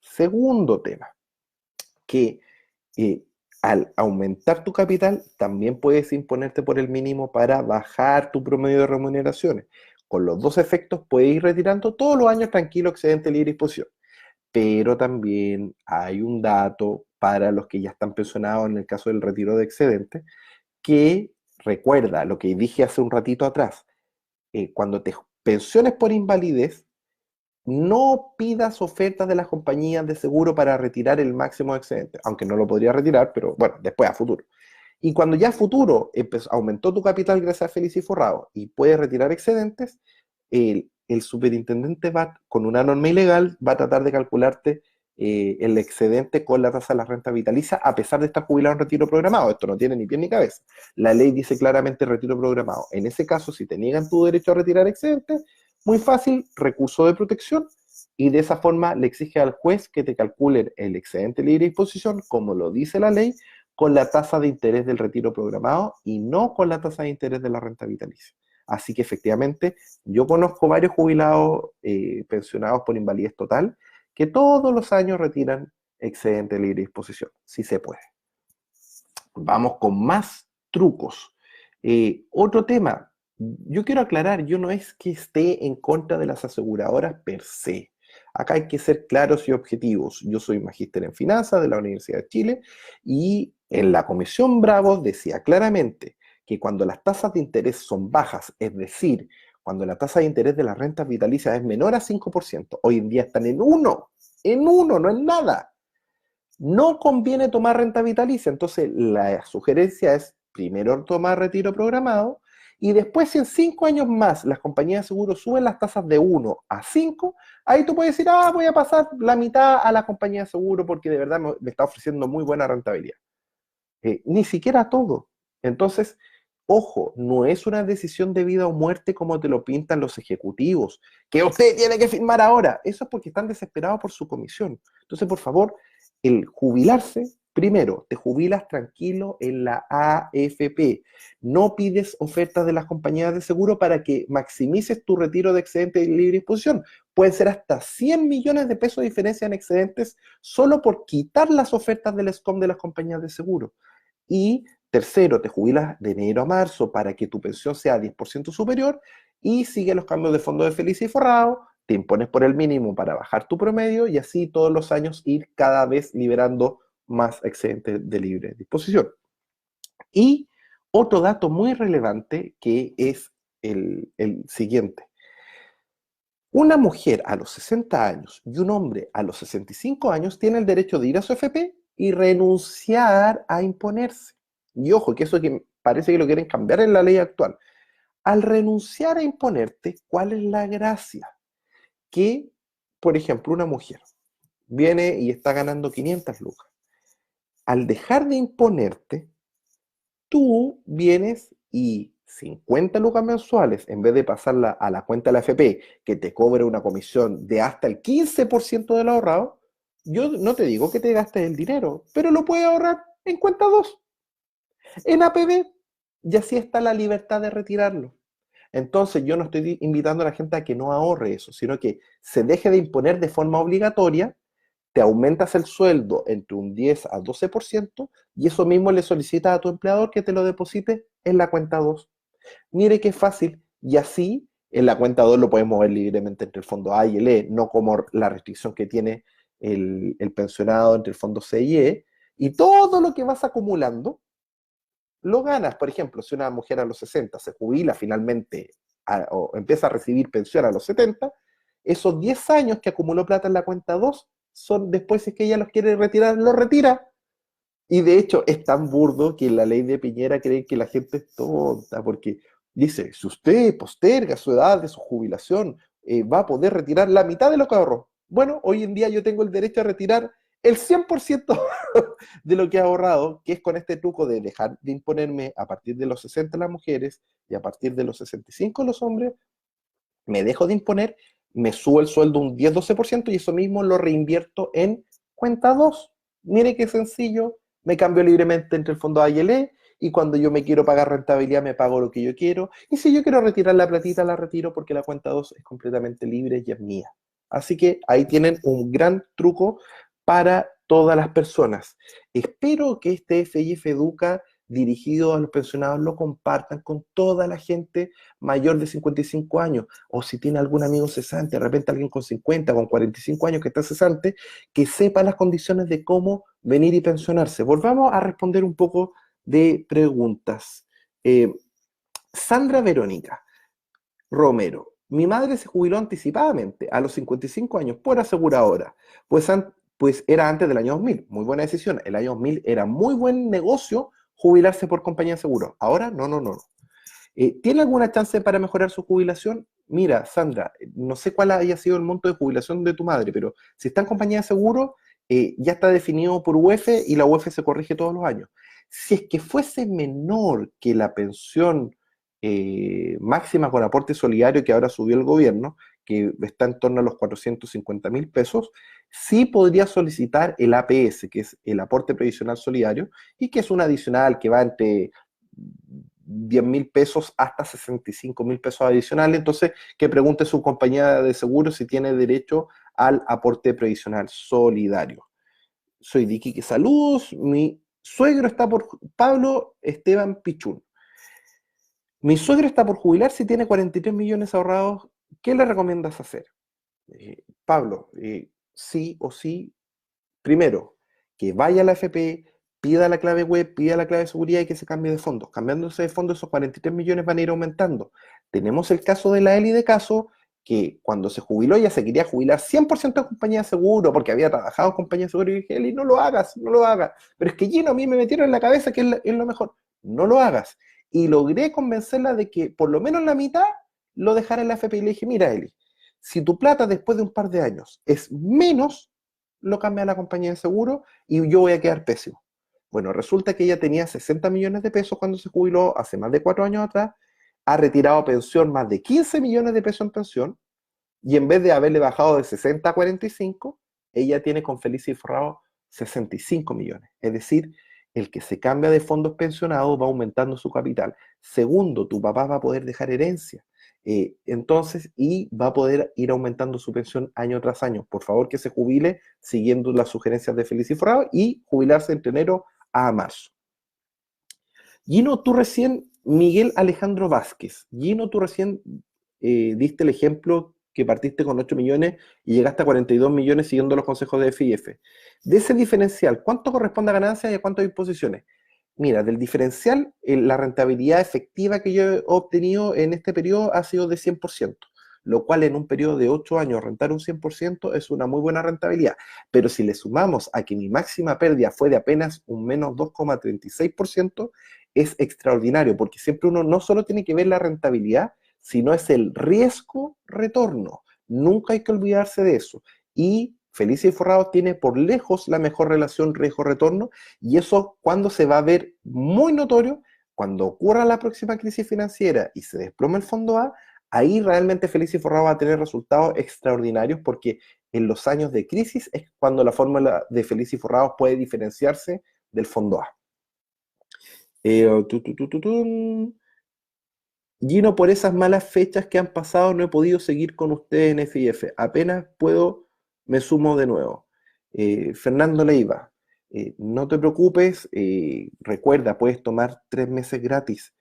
Segundo tema, que eh, al aumentar tu capital, también puedes imponerte por el mínimo para bajar tu promedio de remuneraciones. Con los dos efectos puedes ir retirando todos los años tranquilo excedente de libre disposición. Pero también hay un dato para los que ya están pensionados en el caso del retiro de excedente, que recuerda lo que dije hace un ratito atrás, cuando te pensiones por invalidez, no pidas ofertas de las compañías de seguro para retirar el máximo excedente, aunque no lo podría retirar, pero bueno, después a futuro. Y cuando ya a futuro aumentó tu capital gracias a Feliz y Forrado y puedes retirar excedentes, el superintendente va, con una norma ilegal, va a tratar de calcularte el excedente con la tasa de la renta vitalicia, a pesar de estar jubilado en retiro programado. Esto no tiene ni pie ni cabeza. La ley dice claramente retiro programado. En ese caso, si te niegan tu derecho a retirar excedentes, muy fácil, recurso de protección, y de esa forma le exige al juez que te calculen el excedente libre de disposición, como lo dice la ley, con la tasa de interés del retiro programado y no con la tasa de interés de la renta vitalicia. Así que efectivamente, yo conozco varios jubilados pensionados por invalidez total que todos los años retiran excedente libre de disposición, si se puede. Vamos con más trucos. Otro tema, yo quiero aclarar, yo no es que esté en contra de las aseguradoras per se. Acá hay que ser claros y objetivos. Yo soy magíster en finanzas de la Universidad de Chile y en la Comisión Bravo decía claramente que cuando las tasas de interés son bajas, es decir, cuando la tasa de interés de las rentas vitalicias es menor a 5%, hoy en día están en uno, no en nada. No conviene tomar renta vitalicia, entonces la sugerencia es primero tomar retiro programado y después si en 5 años más las compañías de seguros suben las tasas de 1 a 5, ahí tú puedes decir, voy a pasar la mitad a la compañía de seguro porque de verdad me está ofreciendo muy buena rentabilidad. Ni siquiera todo. Entonces, ojo, no es una decisión de vida o muerte como te lo pintan los ejecutivos, que usted tiene que firmar ahora. Eso es porque están desesperados por su comisión. Entonces, por favor, el jubilarse Primero, te jubilas tranquilo en la AFP. No pides ofertas de las compañías de seguro para que maximices tu retiro de excedente de libre disposición. Pueden ser hasta 100 millones de pesos de diferencia en excedentes solo por quitar las ofertas del SCOM de las compañías de seguro. Y tercero, te jubilas de enero a marzo para que tu pensión sea 10% superior y sigue los cambios de fondo de Feliz y Forrado, te impones por el mínimo para bajar tu promedio y así todos los años ir cada vez liberando más excedentes de libre disposición. Y otro dato muy relevante que es el siguiente. Una mujer a los 60 años y un hombre a los 65 años tienen el derecho de ir a su FP y renunciar a imponerse. Y ojo, que eso que parece que lo quieren cambiar en la ley actual. Al renunciar a imponerte, ¿cuál es la gracia? Que, por ejemplo, una mujer viene y está ganando 500 lucas. Al dejar de imponerte, tú vienes y 50 lucas mensuales, en vez de pasarla a la cuenta de la AFP, que te cobre una comisión de hasta el 15% del ahorrado, yo no te digo que te gastes el dinero, pero lo puedes ahorrar en cuenta 2, en APB, y así está la libertad de retirarlo. Entonces yo no estoy invitando a la gente a que no ahorre eso, sino que se deje de imponer de forma obligatoria, te aumentas el sueldo entre un 10 a 12% y eso mismo le solicitas a tu empleador que te lo deposite en la cuenta 2. Mire qué fácil, y así en la cuenta 2 lo puedes mover libremente entre el fondo A y el E, no como la restricción que tiene el pensionado entre el fondo C y E, y todo lo que vas acumulando lo ganas. Por ejemplo, si una mujer a los 60 se jubila finalmente o empieza a recibir pensión a los 70, esos 10 años que acumuló plata en la cuenta 2 son después, si es que ella los quiere retirar, los retira. Y de hecho es tan burdo que en la ley de Piñera creen que la gente es tonta, porque dice, si usted posterga su edad de su jubilación, va a poder retirar la mitad de lo que ahorró. Bueno, hoy en día yo tengo el derecho a retirar el 100% de lo que he ahorrado, que es con este truco de dejar de imponerme a partir de los 60 las mujeres y a partir de los 65 los hombres, me dejo de imponer, me subo el sueldo un 10-12% y eso mismo lo reinvierto en cuenta 2. Mire qué sencillo, me cambio libremente entre el fondo A y el E y cuando yo me quiero pagar rentabilidad me pago lo que yo quiero y si yo quiero retirar la platita la retiro porque la cuenta 2 es completamente libre y es mía. Así que ahí tienen un gran truco para todas las personas. Espero que este FIF Educa dirigido a los pensionados lo compartan con toda la gente mayor de 55 años, o si tiene algún amigo cesante, de repente alguien con 50, con 45 años que está cesante, que sepa las condiciones de cómo venir y pensionarse. Volvamos a responder un poco de preguntas. Eh, Sandra Verónica Romero. Mi madre se jubiló anticipadamente a los 55 años por aseguradora, pues, pues era antes del año 2000. Muy buena decisión. El año 2000 era muy buen negocio jubilarse por compañía de seguro. Ahora, no, no, no. ¿Tiene alguna chance para mejorar su jubilación? Mira, Sandra, no sé cuál haya sido el monto de jubilación de tu madre, pero si está en compañía de seguro, ya está definido por UEF y la UEF se corrige todos los años. Si es que fuese menor que la pensión máxima con aporte solidario que ahora subió el gobierno, que está en torno a los 450.000 pesos, sí podría solicitar el APS, que es el aporte previsional solidario, y que es un adicional que va entre 10.000 pesos hasta 65.000 pesos adicionales. Entonces, que pregunte su compañía de seguro si tiene derecho al aporte previsional solidario. Soy Diki, saludos. Mi suegro está por Pablo Esteban Pichún. Mi suegro está por jubilar si tiene 43 millones ahorrados. ¿Qué le recomiendas hacer? Pablo, sí o sí, primero, que vaya a la FP, pida la clave web, pida la clave de seguridad y que se cambie de fondos. Cambiándose de fondos, esos 43 millones van a ir aumentando. Tenemos el caso de la Eli de Caso, que cuando se jubiló ella se quería jubilar 100% en compañía de seguro, porque había trabajado en compañía de seguro, y dije, Eli, no lo hagas, no lo hagas. Pero es que Gino, a mí me metieron en la cabeza que es lo mejor. No lo hagas. Y logré convencerla de que por lo menos la mitad lo dejara en la FP. Y le dije, mira, Eli, si tu plata después de un par de años es menos, lo cambia a la compañía de seguro y yo voy a quedar pésimo. Bueno, resulta que ella tenía 60 millones de pesos cuando se jubiló hace más de 4 años atrás, ha retirado pensión más de 15 millones de pesos en pensión y en vez de haberle bajado de 60 a 45, ella tiene con Feliz y Forrado 65 millones. Es decir, el que se cambia de fondos pensionados va aumentando su capital. Segundo, tu papá va a poder dejar herencia. Entonces, y va a poder ir aumentando su pensión año tras año. Por favor, que se jubile siguiendo las sugerencias de Feliz y Forrado y jubilarse entre enero a marzo. Gino, tú recién, Miguel Alejandro Vázquez, Gino, tú recién diste el ejemplo que partiste con 8 millones y llegaste a 42 millones siguiendo los consejos de FIF. De ese diferencial, ¿cuánto corresponde a ganancias y a cuánto a imposiciones? Mira, del diferencial, la rentabilidad efectiva que yo he obtenido en este periodo ha sido de 100%, lo cual en un periodo de 8 años rentar un 100% es una muy buena rentabilidad. Pero si le sumamos a que mi máxima pérdida fue de apenas un menos 2,36%, es extraordinario, porque siempre uno no solo tiene que ver la rentabilidad, sino es el riesgo-retorno. Nunca hay que olvidarse de eso. Y Felicia y Forrado tiene por lejos la mejor relación riesgo-retorno, y eso cuando se va a ver muy notorio, cuando ocurra la próxima crisis financiera y se desplome el fondo A, ahí realmente Felicia y Forrado va a tener resultados extraordinarios, porque en los años de crisis es cuando la fórmula de Felicia y Forrado puede diferenciarse del fondo A. Gino, por esas malas fechas que han pasado no he podido seguir con ustedes en FIF. Apenas puedo, me sumo de nuevo. Fernando Leiva, no te preocupes, recuerda, puedes tomar 3 meses gratis.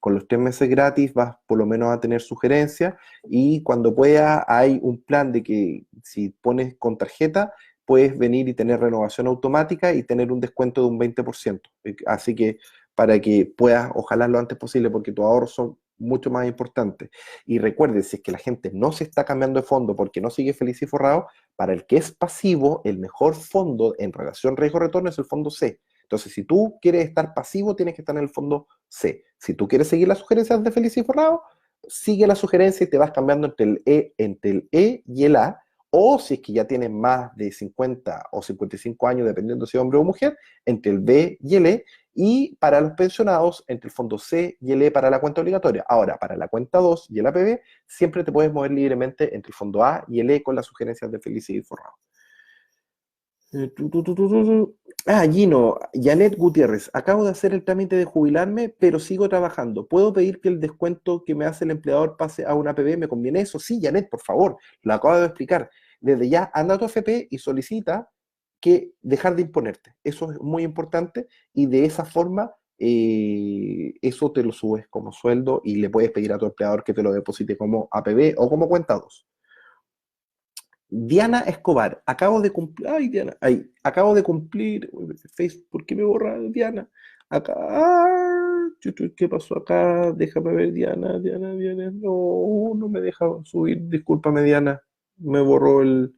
Con los 3 meses gratis vas por lo menos a tener sugerencias, y cuando pueda hay un plan de que si pones con tarjeta puedes venir y tener renovación automática y tener un descuento de un 20%. Así que para que puedas, ojalá lo antes posible, porque tus ahorros son mucho más importantes. Y recuerde, si es que la gente no se está cambiando de fondo porque no sigue feliz y forrado, para el que es pasivo, el mejor fondo en relación riesgo-retorno es el fondo C. Entonces, si tú quieres estar pasivo, tienes que estar en el fondo C. Si tú quieres seguir las sugerencias de Feliz y Forrado, sigue la sugerencia y te vas cambiando entre el E y el A. O si es que ya tienes más de 50 o 55 años, dependiendo si es hombre o mujer, entre el B y el E. Y para los pensionados, entre el fondo C y el E para la cuenta obligatoria. Ahora, para la cuenta 2 y el APB, siempre te puedes mover libremente entre el fondo A y el E con las sugerencias de Felicidad y Forrado. Gino, Janet Gutiérrez, acabo de hacer el trámite de jubilarme, pero sigo trabajando. ¿Puedo pedir que el descuento que me hace el empleador pase a una APB? ¿Me conviene eso? Sí, Janet, por favor, lo acabo de explicar. Desde ya, anda a tu AFP y solicita que dejar de imponerte. Eso es muy importante, y de esa forma eso te lo subes como sueldo y le puedes pedir a tu empleador que te lo deposite como APB o como cuenta 2. Diana Escobar, acabo de cumplir, ay Diana, ay, acabo de cumplir, Facebook, ¿por qué me borra Diana? Acá, ¿qué pasó acá? Déjame ver, Diana, Diana, Diana, no, no me deja subir, discúlpame Diana, me borró el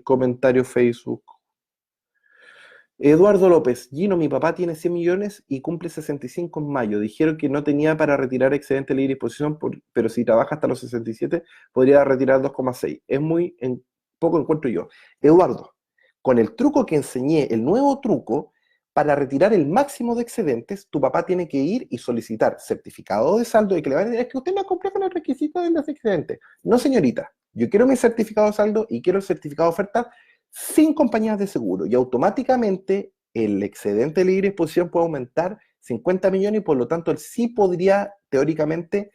comentario Facebook. Eduardo López, Gino, mi papá tiene 100 millones y cumple 65 en mayo. Dijeron que no tenía para retirar excedente de libre disposición, pero si trabaja hasta los 67, podría retirar 2,6. Es muy poco, encuentro yo. Eduardo, con el truco que enseñé, el nuevo truco, para retirar el máximo de excedentes, tu papá tiene que ir y solicitar certificado de saldo y que le van a decir, es que usted no cumple con el requisito de los excedentes. No, señorita, yo quiero mi certificado de saldo y quiero el certificado de oferta sin compañías de seguro, y automáticamente el excedente de libre disposición puede aumentar 50 millones, y por lo tanto él sí podría teóricamente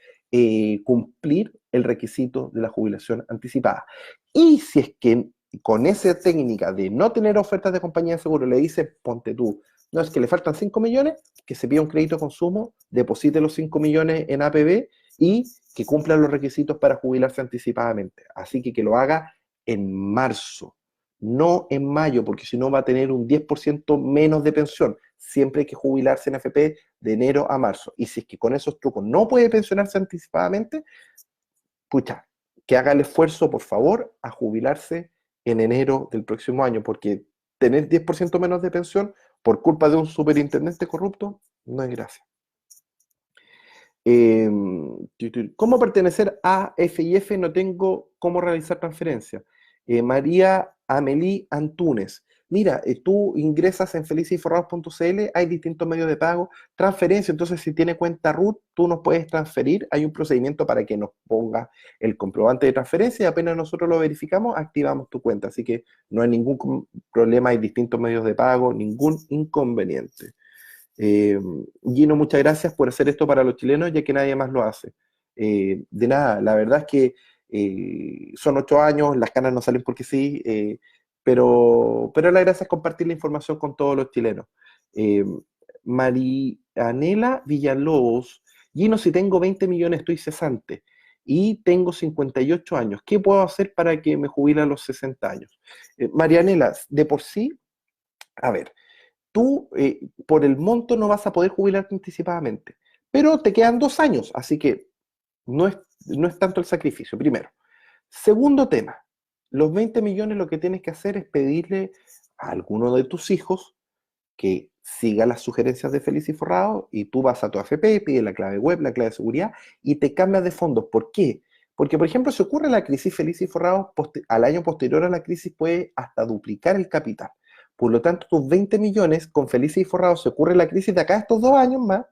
cumplir el requisito de la jubilación anticipada. Y si es que con esa técnica de no tener ofertas de compañía de seguro le dice, ponte tú, no es que le faltan 5 millones, que se pida un crédito de consumo, deposite los 5 millones en APB y que cumpla los requisitos para jubilarse anticipadamente. Así que lo haga en marzo, no en mayo, porque si no va a tener un 10% menos de pensión. Siempre hay que jubilarse en AFP de enero a marzo. Y si es que con esos trucos no puede pensionarse anticipadamente, pucha, que haga el esfuerzo, por favor, a jubilarse en enero del próximo año, porque tener 10% menos de pensión por culpa de un superintendente corrupto no es gracia. ¿Cómo pertenecer a FIF? No tengo cómo realizar transferencia. María Amelie Antunes, mira, tú ingresas en felicesyforrados.cl, hay distintos medios de pago, transferencia, entonces si tiene cuenta RUT, tú nos puedes transferir, hay un procedimiento para que nos ponga el comprobante de transferencia y apenas nosotros lo verificamos, activamos tu cuenta, así que no hay ningún problema, hay distintos medios de pago, ningún inconveniente. Eh, Gino, muchas gracias por hacer esto para los chilenos, ya que nadie más lo hace. De nada, la verdad es que son 8 años, las canas no salen porque sí, pero la gracia es compartir la información con todos los chilenos. Eh, Marianela Villalobos, Gino, si tengo 20 millones estoy cesante y tengo 58 años, ¿qué puedo hacer para que me jubile a los 60 años? Marianela, de por sí, a ver, tú por el monto no vas a poder jubilarte anticipadamente, pero te quedan 2 años, así que no es, no es tanto el sacrificio, primero. Segundo tema, los 20 millones lo que tienes que hacer es pedirle a alguno de tus hijos que siga las sugerencias de Feliz y Forrado y tú vas a tu AFP, pides la clave web, la clave de seguridad y te cambias de fondos. ¿Por qué? Porque, por ejemplo, si ocurre la crisis Feliz y Forrado, al año posterior a la crisis puede hasta duplicar el capital. Por lo tanto, tus 20 millones con Feliz y Forrado, si ocurre la crisis de acá a estos 2 años más,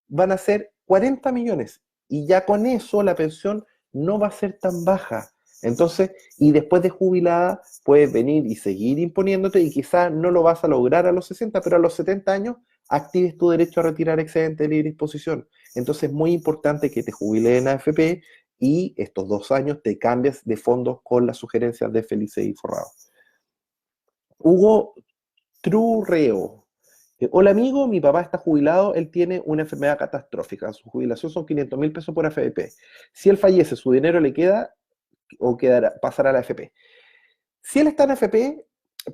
van a ser 40 millones. Y ya con eso la pensión no va a ser tan baja. Entonces, y después de jubilada, puedes venir y seguir imponiéndote y quizás no lo vas a lograr a los 60, pero a los 70 años actives tu derecho a retirar excedente de libre disposición. Entonces, es muy importante que te jubiles en AFP y estos 2 años te cambies de fondos con las sugerencias de Felice y Forrado. Hugo Trurreo. Hola amigo, mi papá está jubilado, él tiene una enfermedad catastrófica, su jubilación son 500.000 pesos por AFP. Si él fallece, su dinero le queda o quedará, pasará a la AFP. Si él está en AFP,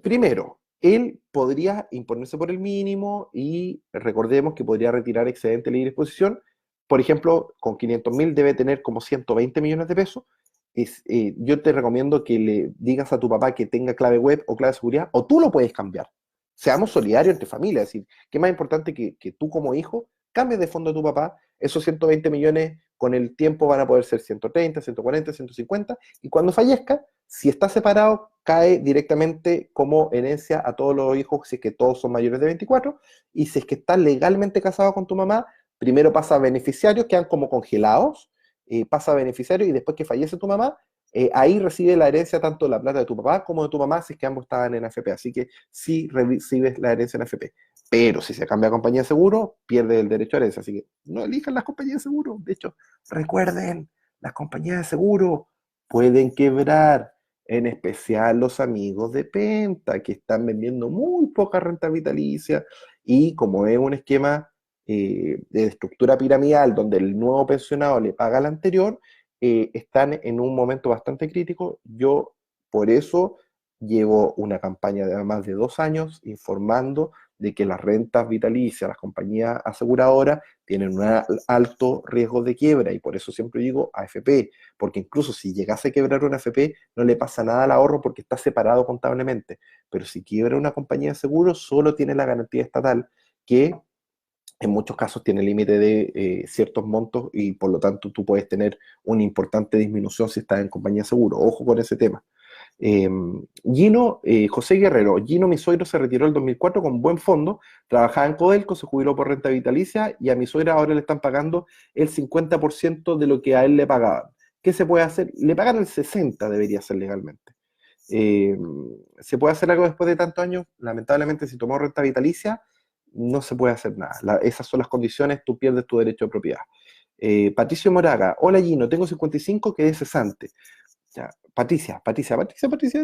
primero, él podría imponerse por el mínimo y recordemos que podría retirar excedente de libre disposición. Por ejemplo, con 500.000 debe tener como 120 millones de pesos. Yo te recomiendo que le digas a tu papá que tenga clave web o clave de seguridad, o tú lo puedes cambiar. Seamos solidarios entre familias, es decir, ¿qué más importante que tú como hijo cambies de fondo a tu papá? Esos 120 millones con el tiempo van a poder ser 130, 140, 150, y cuando fallezca, si está separado, cae directamente como herencia a todos los hijos si es que todos son mayores de 24, y si es que estás legalmente casado con tu mamá, primero pasa a beneficiarios, quedan como congelados, pasa a beneficiarios y después que fallece tu mamá, ahí recibe la herencia tanto la plata de tu papá como de tu mamá si es que ambos estaban en AFP, así que sí recibes la herencia en AFP. Pero si se cambia a compañía de seguro, pierde el derecho a herencia. Así que no elijan las compañías de seguro. De hecho, recuerden, las compañías de seguro pueden quebrar, en especial los amigos de Penta, que están vendiendo muy poca renta vitalicia. Y como es un esquema de estructura piramidal donde el nuevo pensionado le paga al anterior, están en un momento bastante crítico. Yo, por eso, llevo una campaña de más de 2 años informando de que las rentas vitalicias, las compañías aseguradoras, tienen un alto riesgo de quiebra y por eso siempre digo AFP, porque incluso si llegase a quebrar una AFP, no le pasa nada al ahorro porque está separado contablemente, pero si quiebra una compañía de seguros, solo tiene la garantía estatal que en muchos casos tiene límite de ciertos montos y por lo tanto tú puedes tener una importante disminución si estás en compañía de seguro. Ojo con ese tema. Eh, Gino, José Guerrero, Gino, mi suegro se retiró en 2004 con buen fondo, trabajaba en Codelco, se jubiló por renta vitalicia y a mi suegra ahora le están pagando el 50% de lo que a él le pagaban. ¿Qué se puede hacer? Le pagan el 60%, debería ser legalmente. Eh, ¿Se puede hacer algo después de tantos años? Lamentablemente, si tomó renta vitalicia, no se puede hacer nada. Esas son las condiciones, tú pierdes tu derecho de propiedad. Patricio Moraga, hola Gino, tengo 55, quedé cesante. Ya, Patricia,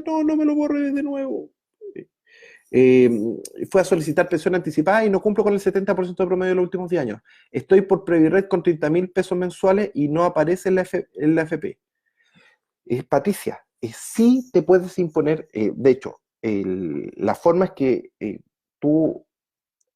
no, no me lo borres de nuevo. Eh, Fue a solicitar pensión anticipada y no cumplo con el 70% de promedio de los últimos 10 años. Estoy por Previred con 30.000 pesos mensuales y no aparece en la FP. Patricia, sí te puedes imponer, de hecho, la forma es que tú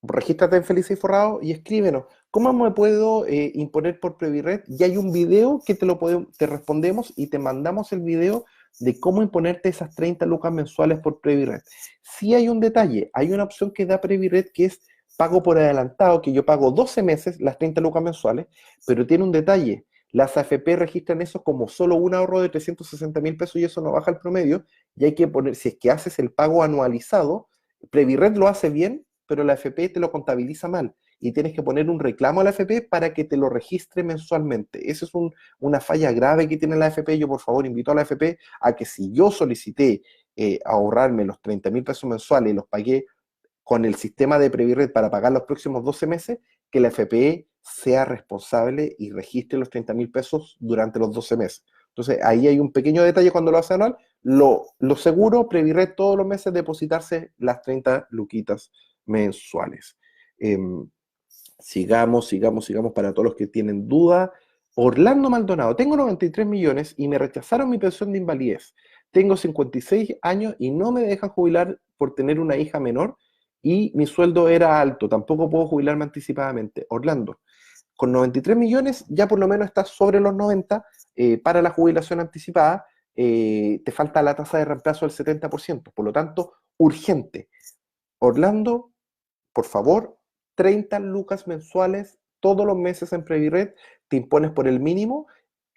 regístrate en Feliz y Forrado y escríbenos. ¿Cómo me puedo imponer por Previred? Y hay un video que te respondemos y te mandamos el video de cómo imponerte esas 30 lucas mensuales por Previred. Sí hay un detalle, hay una opción que da Previred que es pago por adelantado, que yo pago 12 meses las 30 lucas mensuales, pero tiene un detalle. Las AFP registran eso como solo un ahorro de 360.000 pesos y eso no baja el promedio y hay que poner, si es que haces el pago anualizado, Previred lo hace bien, pero la AFP te lo contabiliza mal y tienes que poner un reclamo a la AFP para que te lo registre mensualmente. Esa es una falla grave que tiene la AFP. Yo, por favor, invito a la AFP a que si yo solicité ahorrarme los 30.000 pesos mensuales y los pagué con el sistema de Previred para pagar los próximos 12 meses, que la FPE sea responsable y registre los 30.000 pesos durante los 12 meses. Entonces, ahí hay un pequeño detalle cuando lo hace anual. Lo seguro, Previred todos los meses depositarse las 30 luquitas mensuales. Eh, sigamos para todos los que tienen duda. Orlando Maldonado, tengo 93 millones y me rechazaron mi pensión de invalidez. Tengo 56 años y no me dejan jubilar por tener una hija menor y mi sueldo era alto, tampoco puedo jubilarme anticipadamente. Orlando, con 93 millones ya por lo menos estás sobre los 90 para la jubilación anticipada, te falta la tasa de reemplazo del 70%, por lo tanto, urgente. Orlando, por favor, 30 lucas mensuales todos los meses en Previred, te impones por el mínimo,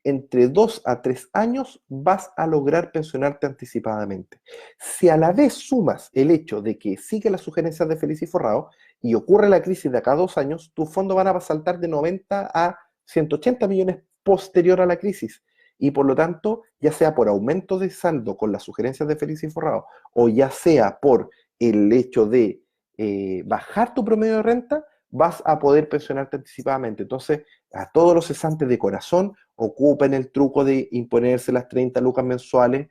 entre 2 a 3 años vas a lograr pensionarte anticipadamente. Si a la vez sumas el hecho de que sigue las sugerencias de Feliz y Forrado y ocurre la crisis de acá a 2 años, tus fondos van a saltar de 90 a 180 millones posterior a la crisis. Y por lo tanto, ya sea por aumento de saldo con las sugerencias de Feliz y Forrado o ya sea por el hecho de bajar tu promedio de renta, vas a poder pensionarte anticipadamente. Entonces, a todos los cesantes de corazón, ocupen el truco de imponerse las 30 lucas mensuales,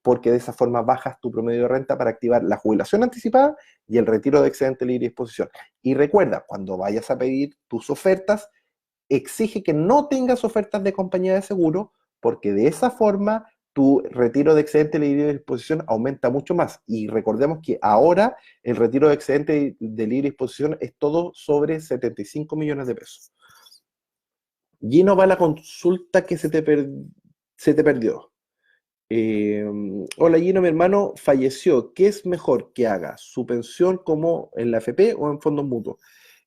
porque de esa forma bajas tu promedio de renta para activar la jubilación anticipada y el retiro de excedente libre de disposición. Y recuerda, cuando vayas a pedir tus ofertas, exige que no tengas ofertas de compañía de seguro, porque de esa forma tu retiro de excedente de libre disposición aumenta mucho más. Y recordemos que ahora el retiro de excedente de libre disposición es todo sobre 75 millones de pesos. Gino va a la consulta que se te perdió. Eh, Hola Gino, mi hermano falleció. ¿Qué es mejor que haga? ¿Su pensión como en la AFP o en fondos mutuos?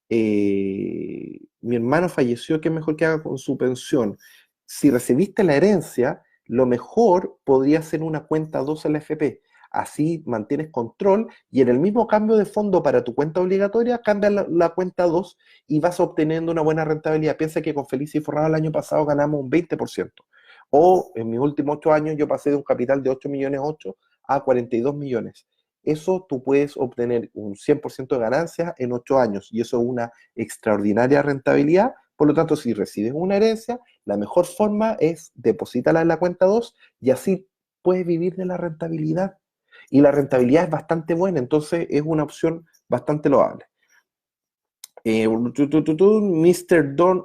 Mi hermano falleció, ¿qué es mejor que haga con su pensión? Si recibiste la herencia, lo mejor podría ser una cuenta 2 en la FP. Así mantienes control y en el mismo cambio de fondo para tu cuenta obligatoria, cambia la cuenta 2 y vas obteniendo una buena rentabilidad. Piensa que con Feliz y Forrado el año pasado ganamos un 20%. O en mis últimos 8 años yo pasé de un capital de 8 millones 8 a 42 millones. Eso tú puedes obtener un 100% de ganancias en 8 años y eso es una extraordinaria rentabilidad. Por lo tanto, si recibes una herencia, la mejor forma es depositarla en la cuenta 2 y así puedes vivir de la rentabilidad. Y la rentabilidad es bastante buena, entonces es una opción bastante loable. Mr. Don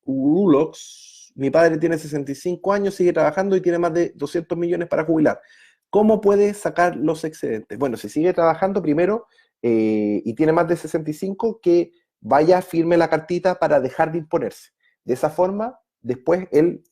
Rulox, mi padre tiene 65 años, sigue trabajando y tiene más de 200 millones para jubilar. ¿Cómo puede sacar los excedentes? Bueno, si sigue trabajando primero y tiene más de 65, que vaya, firme la cartita para dejar de imponerse. De esa forma, después él,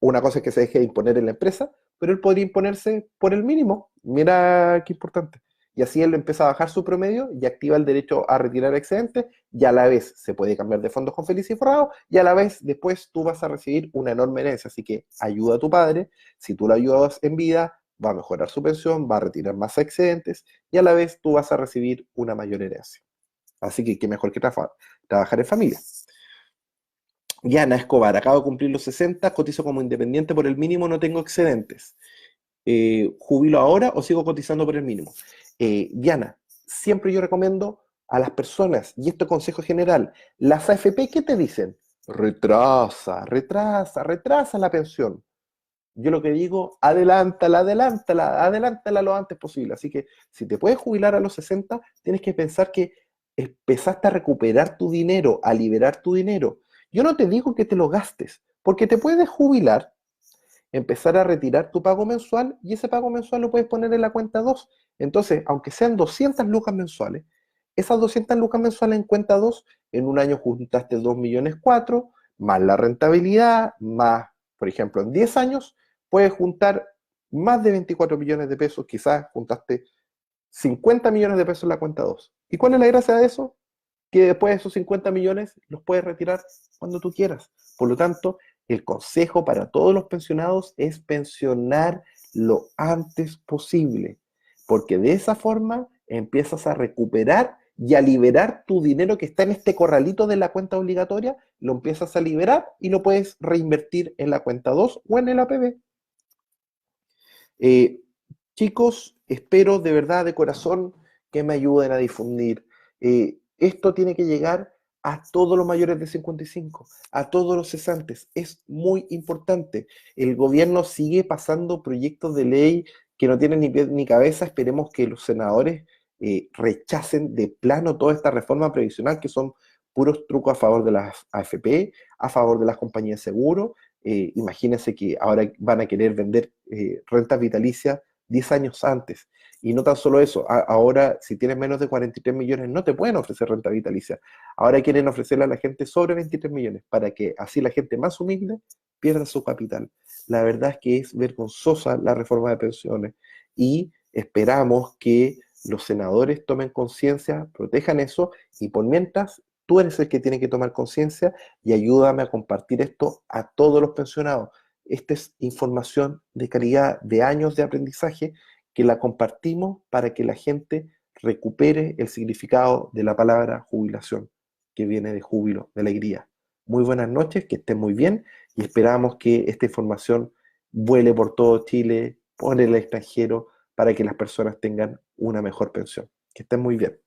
una cosa es que se deje de imponer en la empresa, pero él podría imponerse por el mínimo. Mira qué importante. Y así él empieza a bajar su promedio y activa el derecho a retirar excedentes y a la vez se puede cambiar de fondos con Feliz y Forrado y a la vez después tú vas a recibir una enorme herencia. Así que ayuda a tu padre. Si tú lo ayudas en vida, va a mejorar su pensión, va a retirar más excedentes y a la vez tú vas a recibir una mayor herencia. Así que qué mejor que trabajar en familia. Yana Escobar, acabo de cumplir los 60, cotizo como independiente por el mínimo, no tengo excedentes. ¿Jubilo ahora o sigo cotizando por el mínimo? Diana, siempre yo recomiendo a las personas, y esto es consejo general, las AFP, ¿qué te dicen? Retrasa la pensión. Yo lo que digo, adelántala lo antes posible. Así que si te puedes jubilar a los 60, tienes que pensar que empezaste a recuperar tu dinero, a liberar tu dinero. Yo no te digo que te lo gastes, porque te puedes jubilar, empezar a retirar tu pago mensual y ese pago mensual lo puedes poner en la cuenta 2. Entonces, aunque sean 200 lucas mensuales, esas 200 lucas mensuales en cuenta 2, en un año juntaste 2 millones 4, más la rentabilidad, más, por ejemplo, en 10 años, puedes juntar más de 24 millones de pesos, quizás juntaste 50 millones de pesos en la cuenta 2. ¿Y cuál es la gracia de eso? Que después de esos 50 millones los puedes retirar cuando tú quieras. Por lo tanto, el consejo para todos los pensionados es pensionar lo antes posible, porque de esa forma empiezas a recuperar y a liberar tu dinero que está en este corralito de la cuenta obligatoria, lo empiezas a liberar y lo puedes reinvertir en la cuenta 2 o en el APB. Eh, Chicos, espero de verdad, de corazón, que me ayuden a difundir. Esto tiene que llegar a todos los mayores de 55, a todos los cesantes. Es muy importante. El gobierno sigue pasando proyectos de ley que no tienen ni pie ni cabeza. Esperemos que los senadores rechacen de plano toda esta reforma previsional, que son puros trucos a favor de las AFP, a favor de las compañías de seguro. Imagínense que ahora van a querer vender rentas vitalicias 10 años antes. Y no tan solo eso, ahora si tienes menos de 43 millones no te pueden ofrecer renta vitalicia. Ahora quieren ofrecerle a la gente sobre 23 millones para que así la gente más humilde pierda su capital. La verdad es que es vergonzosa la reforma de pensiones y esperamos que los senadores tomen conciencia, protejan eso y por mientras tú eres el que tiene que tomar conciencia y ayúdame a compartir esto a todos los pensionados. Esta es información de calidad, de años de aprendizaje, que la compartimos para que la gente recupere el significado de la palabra jubilación, que viene de júbilo, de alegría. Muy buenas noches, que estén muy bien y esperamos que esta información vuele por todo Chile, por el extranjero, para que las personas tengan una mejor pensión. Que estén muy bien.